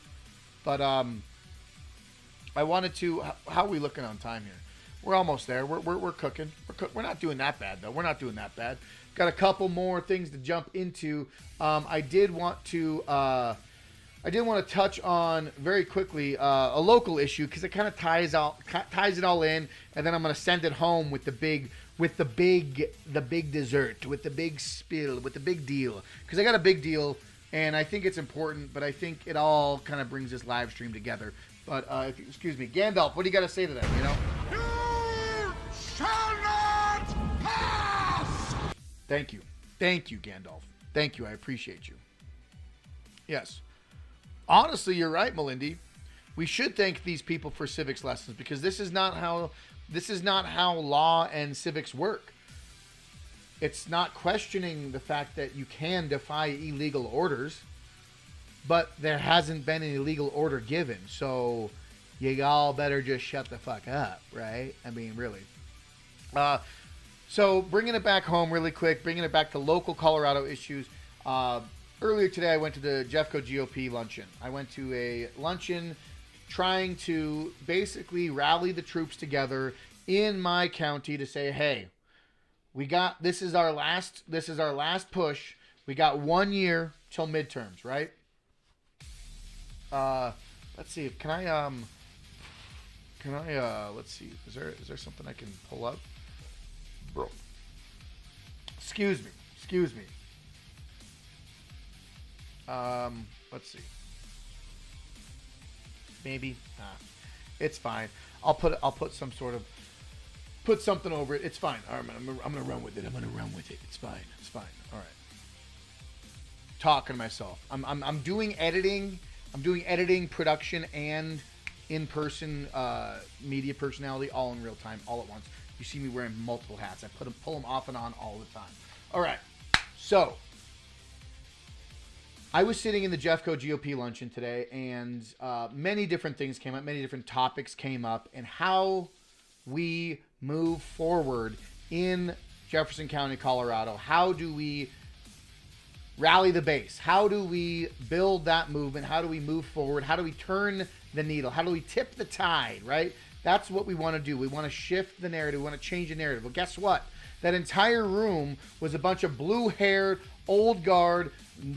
But I wanted to. How are we looking on time here? We're almost there. We're cooking. We're not doing that bad though. We're not doing that bad. Got a couple more things to jump into. I did want to touch on very quickly a local issue because it kind of ties it all in, and then I'm going to send it home with the big dessert, with the big spill, with the big deal, because I got a big deal and I think it's important, but I think it all kind of brings this live stream together. But excuse me, Gandalf, what do you got to say to that? You know. You shall not pass. Thank you, Gandalf. Thank you, I appreciate you. Yes. Honestly, you're right, Melindy. We should thank these people for civics lessons because this is not how law and civics work. It's not questioning the fact that you can defy illegal orders, but there hasn't been an illegal order given. So you all better just shut the fuck up, right? I mean, really. So bringing it back home really quick, bringing it back to local Colorado issues. Earlier today, I went to the Jeffco GOP luncheon. I went to a luncheon trying to basically rally the troops together in my county to say, hey, this is our last push. We got 1 year till midterms, right? Let's see. Let's see. Is there something I can pull up? Bro. Excuse me. Let's see. Maybe. It's fine. I'll put something over it. It's fine. All right, I'm gonna run with it. It's fine. All right. Talking to myself. I'm doing editing. I'm doing editing, production, and in-person media personality all in real time, all at once. You see me wearing multiple hats. I pull them off and on all the time. All right. So I was sitting in the Jeffco GOP luncheon today, and many different things came up, many different topics came up, and how we move forward in Jefferson County, Colorado. How do we rally the base? How do we build that movement? How do we move forward? How do we turn the needle? How do we tip the tide, right? That's what we want to do. We want to shift the narrative. We want to change the narrative. Well, guess what? That entire room was a bunch of blue-haired, old guard,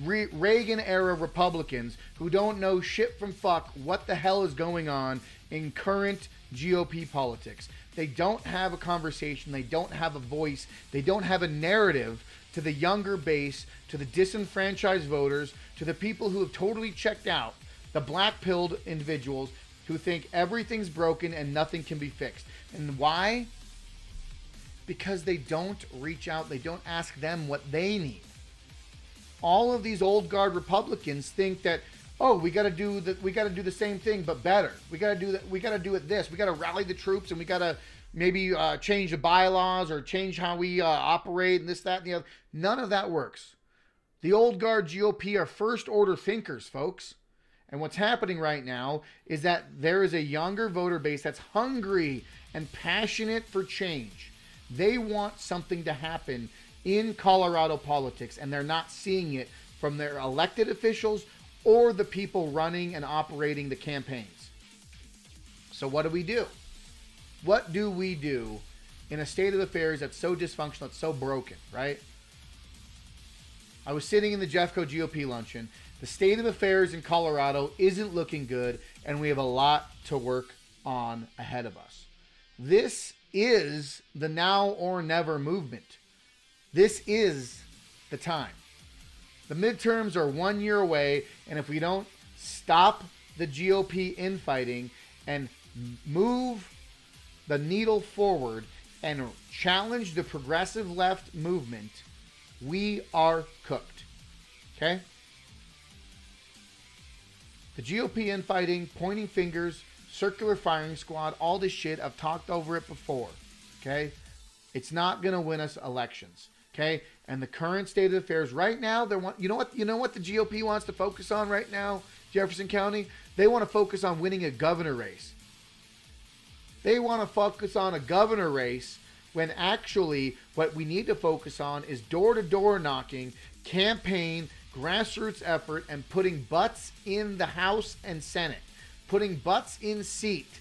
Reagan-era Republicans who don't know shit from fuck what the hell is going on in current GOP politics. They don't have a conversation. They don't have a voice. They don't have a narrative to the younger base, to the disenfranchised voters, to the people who have totally checked out, the black-pilled individuals who think everything's broken and nothing can be fixed. And why? Because they don't reach out. They don't ask them what they need. All of these old guard Republicans think that, oh, we got to do the same thing but better. We got to do that. We got to do it this. We got to rally the troops, and we got to maybe change the bylaws or change how we operate and this, that, and the other. None of that works. The old guard GOP are first order thinkers, folks. And what's happening right now is that there is a younger voter base that's hungry and passionate for change. They want something to happen in Colorado politics, and they're not seeing it from their elected officials or the people running and operating the campaigns. So what do we do? What do we do in a state of affairs that's so dysfunctional, that's so broken, right? I was sitting in the Jeffco GOP luncheon. The state of affairs in Colorado isn't looking good, and we have a lot to work on ahead of us. This is the now or never movement. This is the time. The midterms are 1 year away, and if we don't stop the GOP infighting and move the needle forward and challenge the progressive left movement, we are cooked. Okay? The GOP infighting, pointing fingers, circular firing squad, all this shit, I've talked over it before. Okay? It's not going to win us elections. Okay? And the current state of affairs right now, you know what the GOP wants to focus on right now, Jefferson County? They want to focus on winning a governor race. They want to focus on a governor race when actually what we need to focus on is door-to-door knocking, campaign, grassroots effort, and putting butts in the House and Senate. Putting butts in seat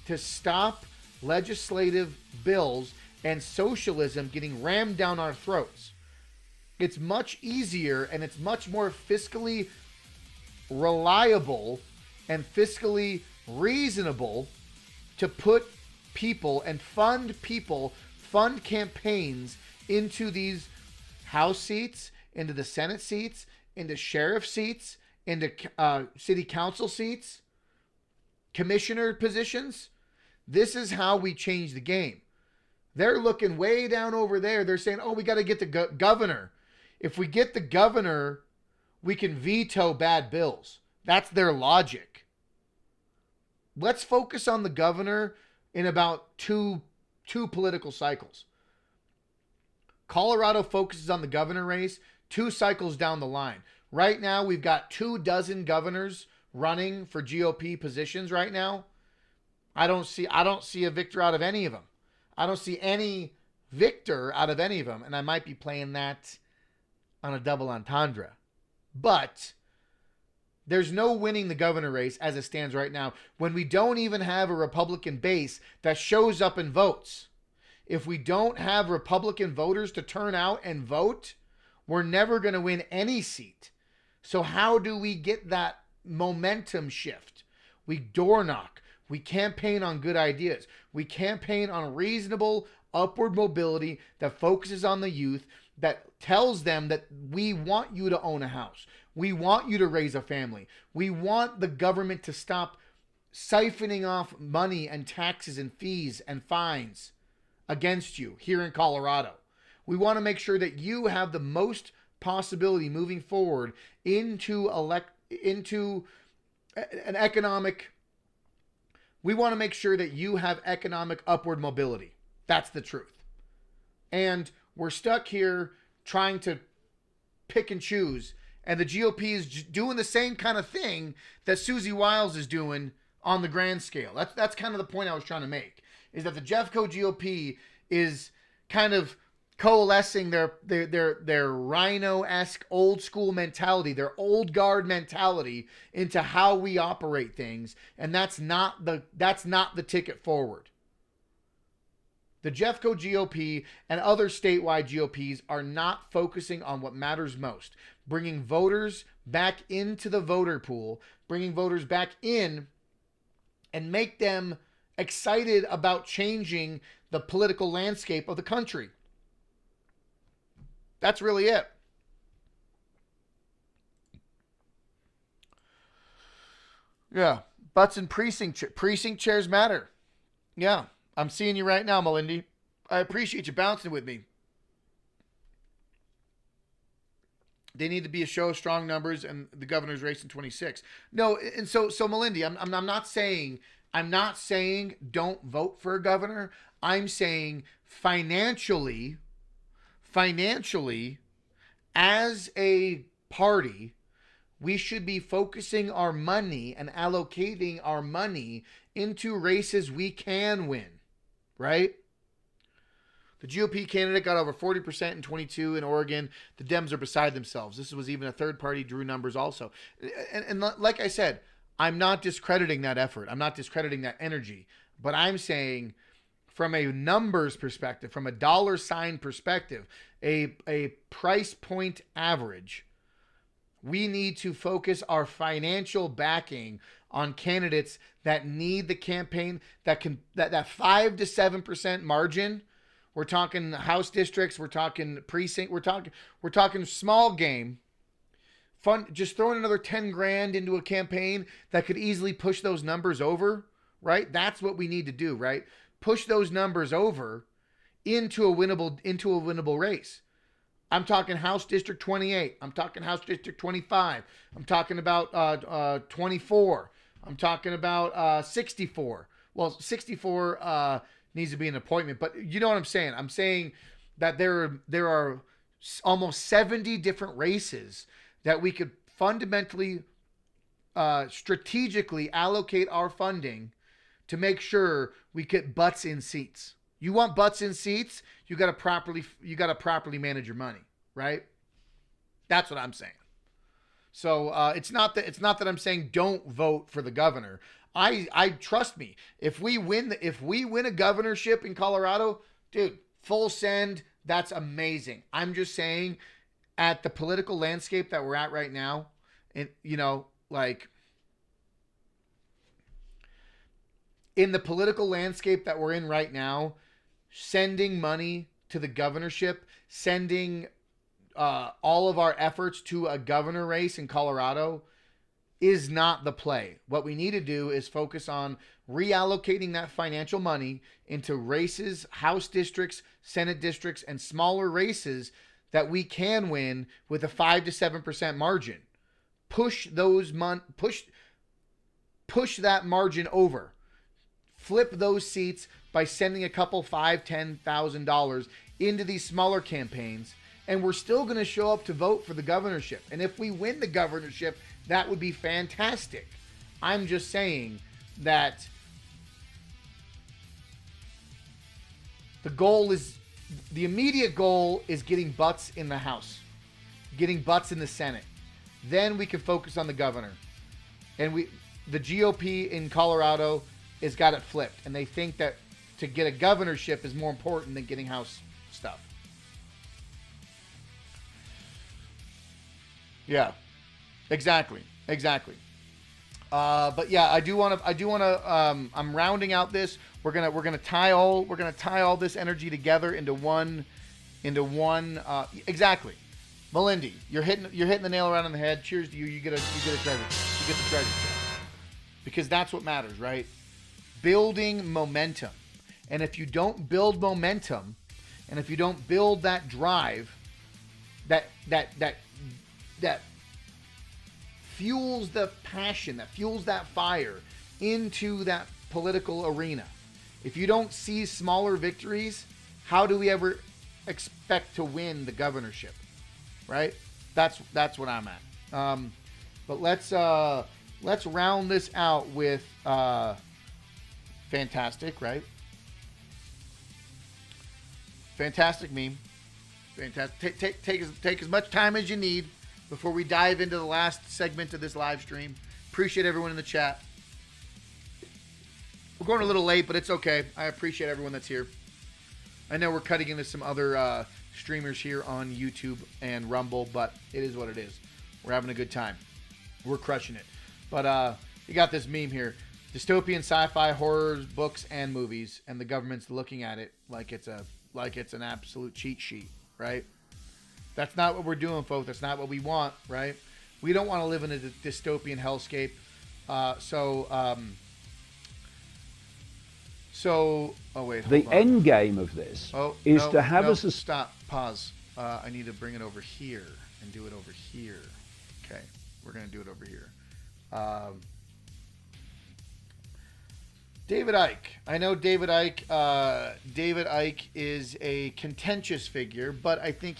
to stop legislative bills and socialism getting rammed down our throats. It's much easier and it's much more fiscally reliable and fiscally reasonable to put people and fund campaigns into these House seats, into the Senate seats, into sheriff seats, into city council seats, commissioner positions. This is how we change the game. They're looking way down over there. They're saying, oh, we got to get the governor. If we get the governor, we can veto bad bills. That's their logic. Let's focus on the governor in about two political cycles. Colorado focuses on the governor race 2 cycles down the line. Right now, we've got 24 governors running for GOP positions right now. I don't see a victor out of any of them. I don't see any victor out of any of them. And I might be playing that on a double entendre. But there's no winning the governor race as it stands right now when we don't even have a Republican base that shows up and votes. If we don't have Republican voters to turn out and vote, we're never going to win any seat. So how do we get that momentum shift? We door knock. We campaign on good ideas. We campaign on reasonable upward mobility that focuses on the youth, that tells them that we want you to own a house. We want you to raise a family. We want the government to stop siphoning off money and taxes and fees and fines against you here in Colorado. We want to make sure that you have the most possibility moving forward into an economic. We want to make sure that you have economic upward mobility. That's the truth. And we're stuck here trying to pick and choose. And the GOP is doing the same kind of thing that Susie Wiles is doing on the grand scale. That's kind of the point I was trying to make, is that the Jeffco GOP is kind of coalescing their rhino-esque old school mentality, their old guard mentality into how we operate things, and that's not the ticket forward. The Jeffco GOP and other statewide GOPs are not focusing on what matters most, bringing voters back into the voter pool, bringing voters back in and make them excited about changing the political landscape of the country. That's really it. Yeah. Butts and precinct chairs matter. Yeah. I'm seeing you right now, Melindy. I appreciate you bouncing with me. They need to be a show of strong numbers and the governor's race in 26. No, and so Melindy, I'm not saying don't vote for a governor. I'm saying financially, as a party, we should be focusing our money and allocating our money into races we can win, right? The GOP candidate got over 40% in 22 in Oregon. The Dems are beside themselves. This was even a third party drew numbers also. And like I said, I'm not discrediting that effort. I'm not discrediting that energy. But I'm saying from a numbers perspective, from a dollar sign perspective, a price point average, we need to focus our financial backing on candidates that need the campaign, that 5 to 7% margin. We're talking house districts, we're talking precinct, we're talking small game. Fun, just throwing another 10 grand into a campaign that could easily push those numbers over, right? That's what we need to do, right? Push those numbers over into a winnable race. I'm talking House District 28. I'm talking House District 25. I'm talking about 24. I'm talking about 64. Well, 64 needs to be an appointment, but you know what I'm saying. I'm saying that there are almost 70 different races that we could fundamentally, strategically allocate our funding to make sure we get butts in seats. You want butts in seats, you got to properly manage your money, right? That's what I'm saying. So it's not that I'm saying don't vote for the governor. I trust me. If we win a governorship in Colorado, dude, full send. That's amazing. I'm just saying, at the political landscape that we're at right now, and in the political landscape that we're in right now, sending money to the governorship, sending all of our efforts to a governor race in Colorado is not the play. What we need to do is focus on reallocating that financial money into races, House districts, Senate districts, and smaller races that we can win with a 5 to 7% margin. Push that margin over. Flip those seats by sending a couple $5,000-$10,000 into these smaller campaigns, and we're still going to show up to vote for the governorship. And if we win the governorship, that would be fantastic. I'm just saying that the immediate goal is getting butts in the House, getting butts in the Senate. Then we can focus on the governor. And the GOP in Colorado has got it flipped, and they think that to get a governorship is more important than getting House stuff. Yeah, exactly. But yeah, I do want to. I'm rounding out this. We're gonna tie all this energy together into one. Exactly, Melindy, you're hitting the nail right on the head. Cheers to you. You get the treasure, because that's what matters, right? Building momentum, and if you don't build momentum, and if you don't build that drive, that fuels the passion, that fuels that fire into that political arena. If you don't see smaller victories, how do we ever expect to win the governorship? Right? That's what I'm at. But let's round this out with fantastic, right? Fantastic meme. Fantastic. Take as much time as you need before we dive into the last segment of this live stream. Appreciate everyone in the chat. We're going a little late, but it's okay. I appreciate everyone that's here. I know we're cutting into some other streamers here on YouTube and Rumble, but it is what it is. We're having a good time. We're crushing it. But you got this meme here. Dystopian sci-fi horrors, books, and movies, and the government's looking at it like it's an absolute cheat sheet, right? That's not what we're doing, folks. That's not what we want, right? We don't want to live in a dystopian hellscape. The end game of this is to have us... Stop. Pause. I need to bring it over here and do it over here. Okay. We're going to do it over here. David Icke. I know David Icke. David Icke is a contentious figure, but I think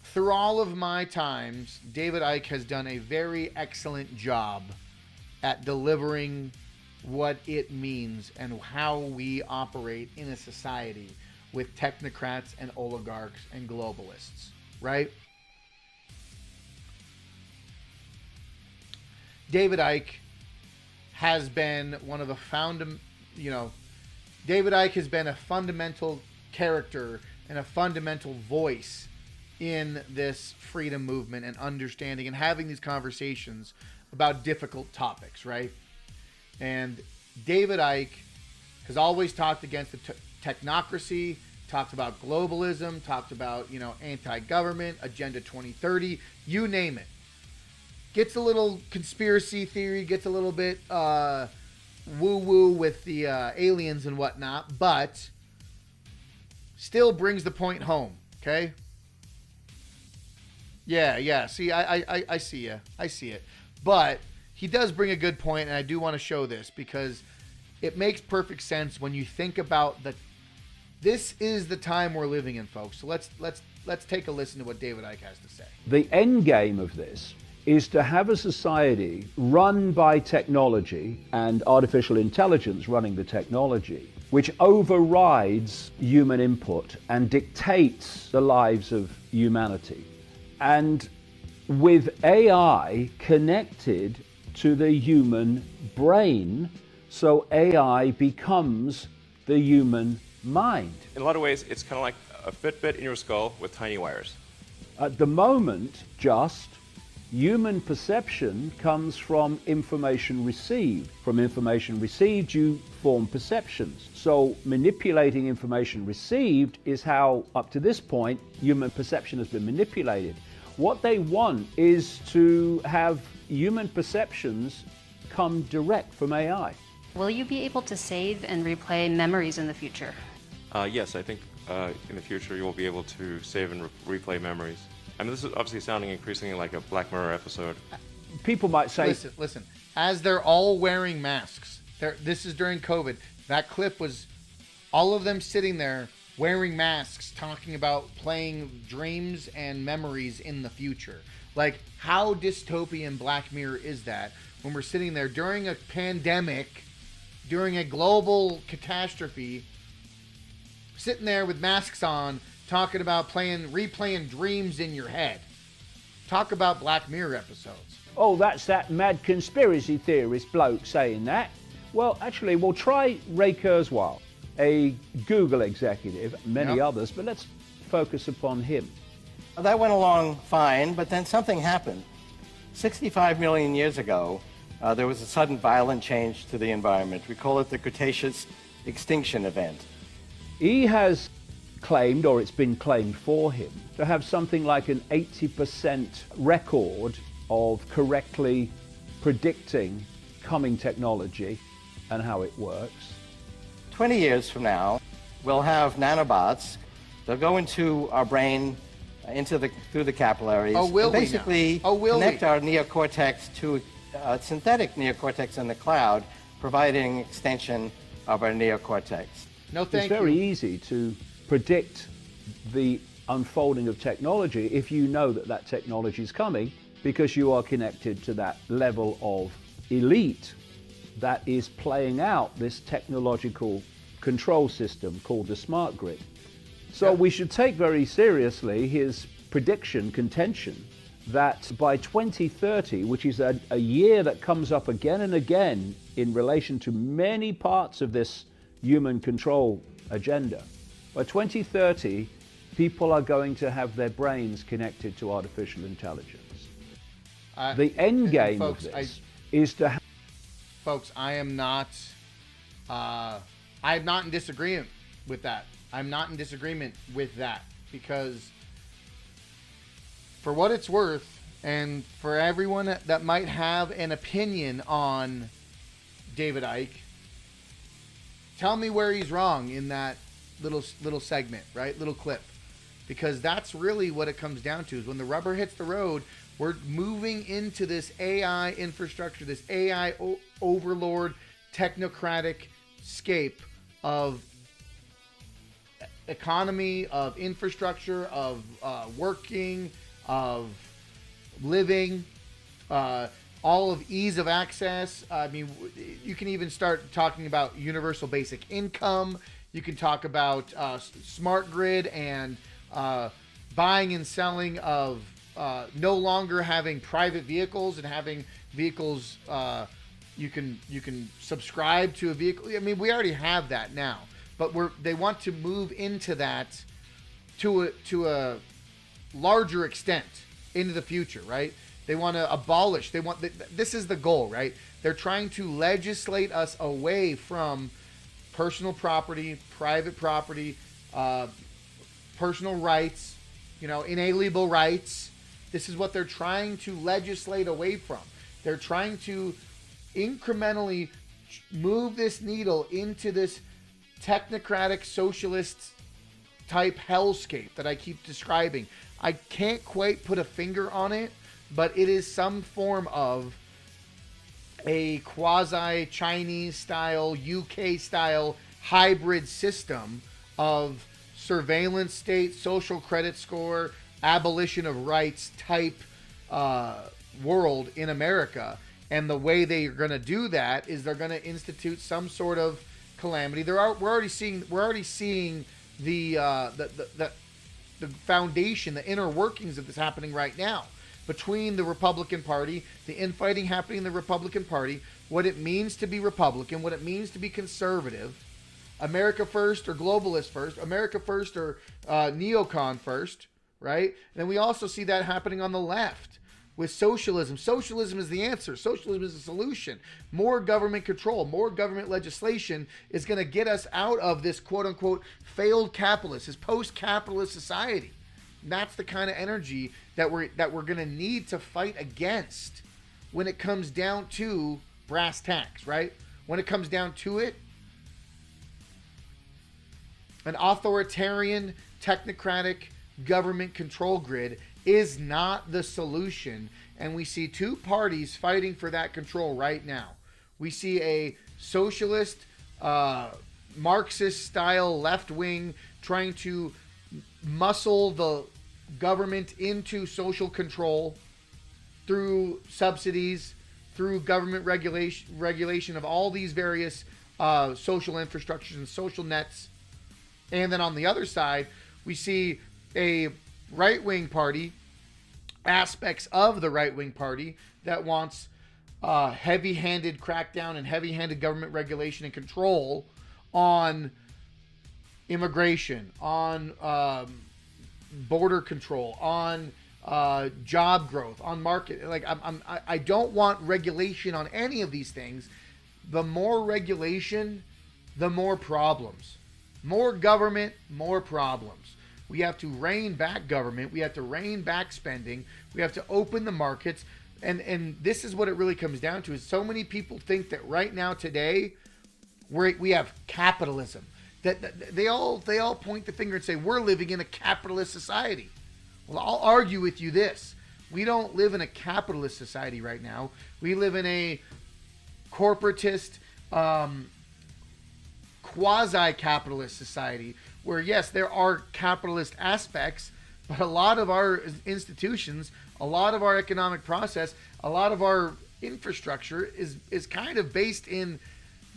through all of my times, David Icke has done a very excellent job at delivering what it means and how we operate in a society with technocrats and oligarchs and globalists, right? David Icke has been one of the David Icke has been a fundamental character and a fundamental voice in this freedom movement and understanding and having these conversations about difficult topics, right? And David Icke has always talked against the technocracy, talked about globalism, talked about, anti-government, Agenda 2030, you name it. Gets a little conspiracy theory, gets a little bit woo-woo with the aliens and whatnot, but still brings the point home, okay? Yeah. See, I see you. I see it. But he does bring a good point, and I do want to show this because it makes perfect sense when you think about this is the time we're living in, folks. So let's take a listen to what David Icke has to say. The end game of this is to have a society run by technology and artificial intelligence running the technology, which overrides human input and dictates the lives of humanity. And with AI connected to the human brain, so AI becomes the human mind. In a lot of ways, it's kind of like a Fitbit in your skull with tiny wires. At the moment, just human perception comes from information received. From information received, you form perceptions. So manipulating information received is how, up to this point, human perception has been manipulated. What they want is to have human perceptions come direct from AI. Will you be able to save and replay memories in the future? Yes, I think in the future you will be able to save and replay memories. I mean, this is obviously sounding increasingly like a Black Mirror episode. People might say... Listen. As they're all wearing masks, this is during COVID. That clip was all of them sitting there wearing masks, talking about playing dreams and memories in the future. Like, how dystopian Black Mirror is that when we're sitting there during a pandemic, during a global catastrophe, sitting there with masks on, talking about replaying dreams in your head. Talk about Black Mirror episodes. Oh, that's that mad conspiracy theorist bloke saying that. Well, actually, we'll try Ray Kurzweil, a Google executive, many others, but let's focus upon him. That went along fine, but then something happened. 65 million years ago, there was a sudden violent change to the environment. We call it the Cretaceous extinction event. He has claimed, or it's been claimed for him, to have something like an 80% record of correctly predicting coming technology and how it works. 20 years from now, we'll have nanobots. They'll go into our brain, through the capillaries, and basically connect our neocortex to a synthetic neocortex in the cloud, providing extension of our neocortex. No, thank you. It's very easy to predict the unfolding of technology if you know that that technology is coming, because you are connected to that level of elite that is playing out this technological control system called the smart grid. So we should take very seriously his contention that by 2030, which is a year that comes up again and again in relation to many parts of this human control agenda, by 2030, people are going to have their brains connected to artificial intelligence. The end game folks, of this is to have... Folks, I am not in disagreement with that. I'm not in disagreement with that, because for what it's worth, and for everyone that might have an opinion on David Icke, tell me where he's wrong in that little segment, right? Little clip. Because that's really what it comes down to, is when the rubber hits the road, we're moving into this AI infrastructure, this AI overlord, technocratic scape of economy, of infrastructure, of working, of living, all of ease of access. I mean, you can even start talking about universal basic income. You can talk about smart grid and buying and selling of no longer having private vehicles and having vehicles. You can subscribe to a vehicle. I mean, we already have that now, but they want to move into that to a larger extent into the future, right? They want to abolish. This is the goal, right? They're trying to legislate us away from personal property, private property, personal rights, inalienable rights. This is what they're trying to legislate away from. They're trying to incrementally move this needle into this technocratic socialist type hellscape that I keep describing. I can't quite put a finger on it, but it is some form of a quasi-Chinese style, UK style hybrid system of surveillance state, social credit score, abolition of rights type world in America. And the way they are going to do that is they're going to institute some sort of calamity. We're already seeing the foundation, the inner workings of this happening right now between the Republican Party, the infighting happening in the Republican Party, what it means to be Republican, what it means to be conservative, America first or globalist first, America first or neocon first, right? And then we also see that happening on the left with socialism. Socialism is the answer. Socialism is the solution. More government control, more government legislation is going to get us out of this quote-unquote failed capitalist, this post-capitalist society. And that's the kind of energy that we're going to need to fight against when it comes down to brass tacks, right? When it comes down to it, an authoritarian, technocratic government control grid is not the solution. And we see two parties fighting for that control right now. We see a socialist, Marxist-style left wing trying to muscle the government into social control through subsidies, through government regulation of all these various social infrastructures and social nets. And then on the other side, we see a right-wing party, aspects of the right-wing party that wants heavy-handed crackdown and heavy-handed government regulation and control on immigration, on border control, on job growth, on market. Like I don't want regulation on any of these things. The more regulation, the more problems. More government, more problems. We have to rein back government. We have to rein back spending. We have to open the markets. And this is what it really comes down to, is so many people think that right now today we have capitalism. That they all point the finger and say we're living in a capitalist society. Well, I'll argue with you this. We don't live in a capitalist society right now. We live in a corporatist, quasi-capitalist society where, yes, there are capitalist aspects, but a lot of our institutions, a lot of our economic process, a lot of our infrastructure is kind of based in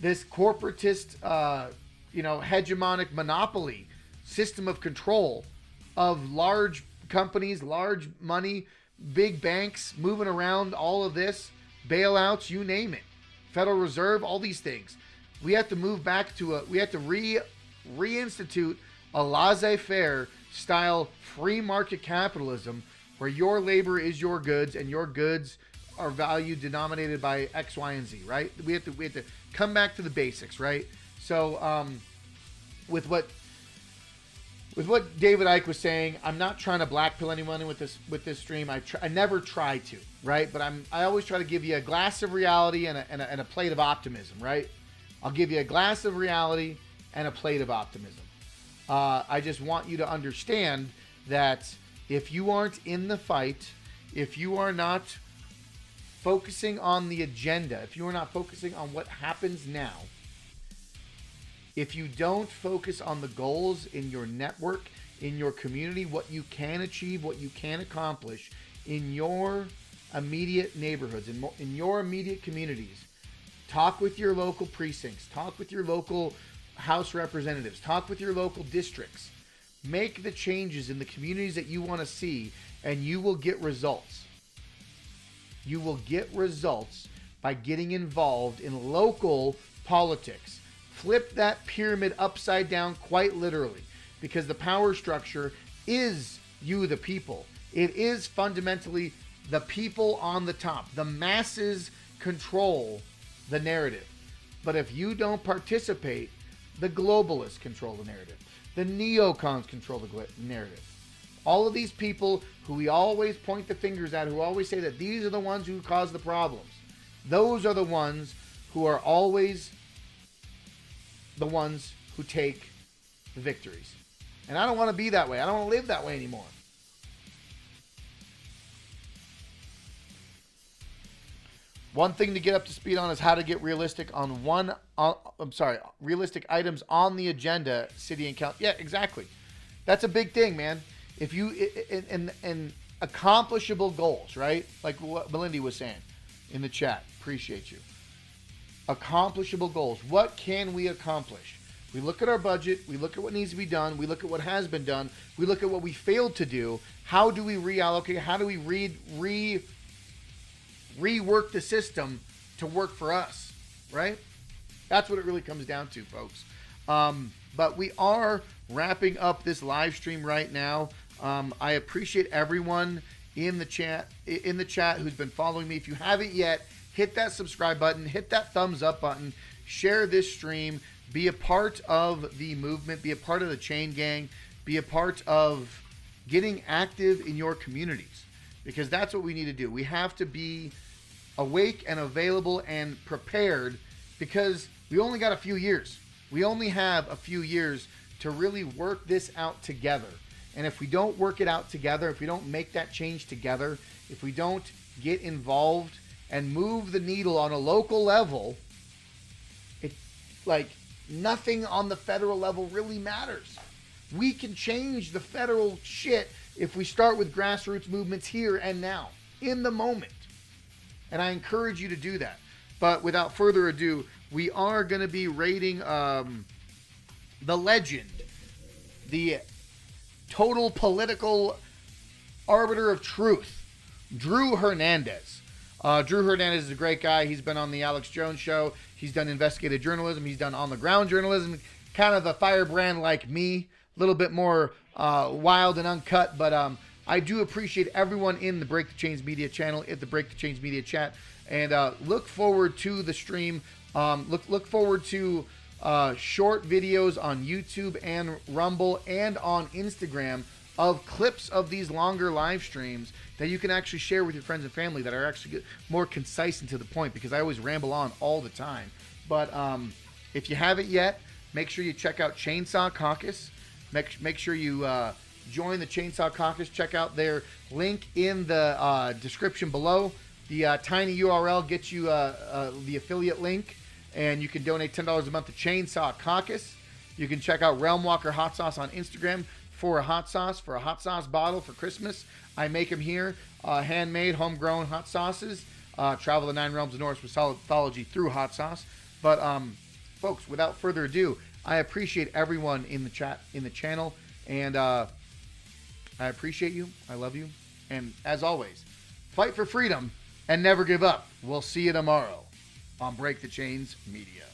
this corporatist, hegemonic monopoly system of control of large companies, large money, big banks moving around, all of this, bailouts, you name it, Federal Reserve, all these things. We have to move back to we have to reinstitute a laissez-faire style free market capitalism where your labor is your goods and your goods are value denominated by X, Y, and Z, right? We have to come back to the basics, right? So with what David Icke was saying, I'm not trying to blackpill anyone with this stream. I never try to, right? But I always try to give you a glass of reality and a plate of optimism, right? I'll give you a glass of reality and a plate of optimism. I just want you to understand that if you aren't in the fight, if you are not focusing on the agenda, if you are not focusing on what happens now, if you don't focus on the goals in your network, in your community, what you can achieve, what you can accomplish in your immediate neighborhoods, in your immediate communities, talk with your local precincts, talk with your local House representatives, talk with your local districts, make the changes in the communities that you want to see, and you will get results. You will get results by getting involved in local politics. Flip that pyramid upside down quite literally, because the power structure is you, the people. It is fundamentally the people on the top. The masses control the narrative. But if you don't participate, the globalists control the narrative. The neocons control the narrative. All of these people who we always point the fingers at, who always say that these are the ones who cause the problems, those are the ones who are always the ones who take the victories. And I don't want to be that way. I don't want to live that way anymore. One thing to get up to speed on is how to get realistic realistic items on the agenda, city and county. Yeah, exactly. That's a big thing, man. If you and accomplishable goals, right? Like what Melindy was saying in the chat. Appreciate you. Accomplishable goals. What can we accomplish? We look at our budget. We look at what needs to be done. We look at what has been done. We look at what we failed to do. How do we reallocate? How do we rework the system to work for us, right? That's what it really comes down to, folks. But we are wrapping up this live stream right now. I appreciate everyone in the chat who's been following me. If you haven't yet, hit that subscribe button, hit that thumbs up button, share this stream, be a part of the movement, be a part of the chain gang, be a part of getting active in your communities, because that's what we need to do. We have to be awake and available and prepared, because we only got a few years. We only have a few years to really work this out together. And if we don't work it out together, if we don't make that change together, if we don't get involved and move the needle on a local level, nothing on the federal level really matters. We can change the federal shit if we start with grassroots movements here and now, in the moment. And I encourage you to do that. But without further ado, we are going to be rating the legend, the total political arbiter of truth, Drew Hernandez. Drew Hernandez is a great guy. He's been on the Alex Jones show. He's done investigative journalism. He's done on-the-ground journalism, kind of a firebrand like me, a little bit more wild and uncut. But I do appreciate everyone in the Break the Chains Media channel, at the Break the Chains Media chat. And look forward to the stream. Look forward to short videos on YouTube and Rumble and on Instagram of clips of these longer live streams that you can actually share with your friends and family that are actually more concise and to the point, because I always ramble on all the time. But if you haven't yet, make sure you check out Chainsaw Caucus. Make sure you join the Chainsaw Caucus. Check out their link in the description below. The tiny URL gets you the affiliate link, and you can donate $10 a month to Chainsaw Caucus. You can check out Realm Walker Hot Sauce on Instagram for a hot sauce bottle for Christmas. I make them here, handmade, homegrown hot sauces. Travel the 9 realms of Norse mythology through hot sauce. But folks, without further ado, I appreciate everyone in the chat, in the channel, and I appreciate you. I love you, and as always, fight for freedom and never give up. We'll see you tomorrow on Break the Chains Media.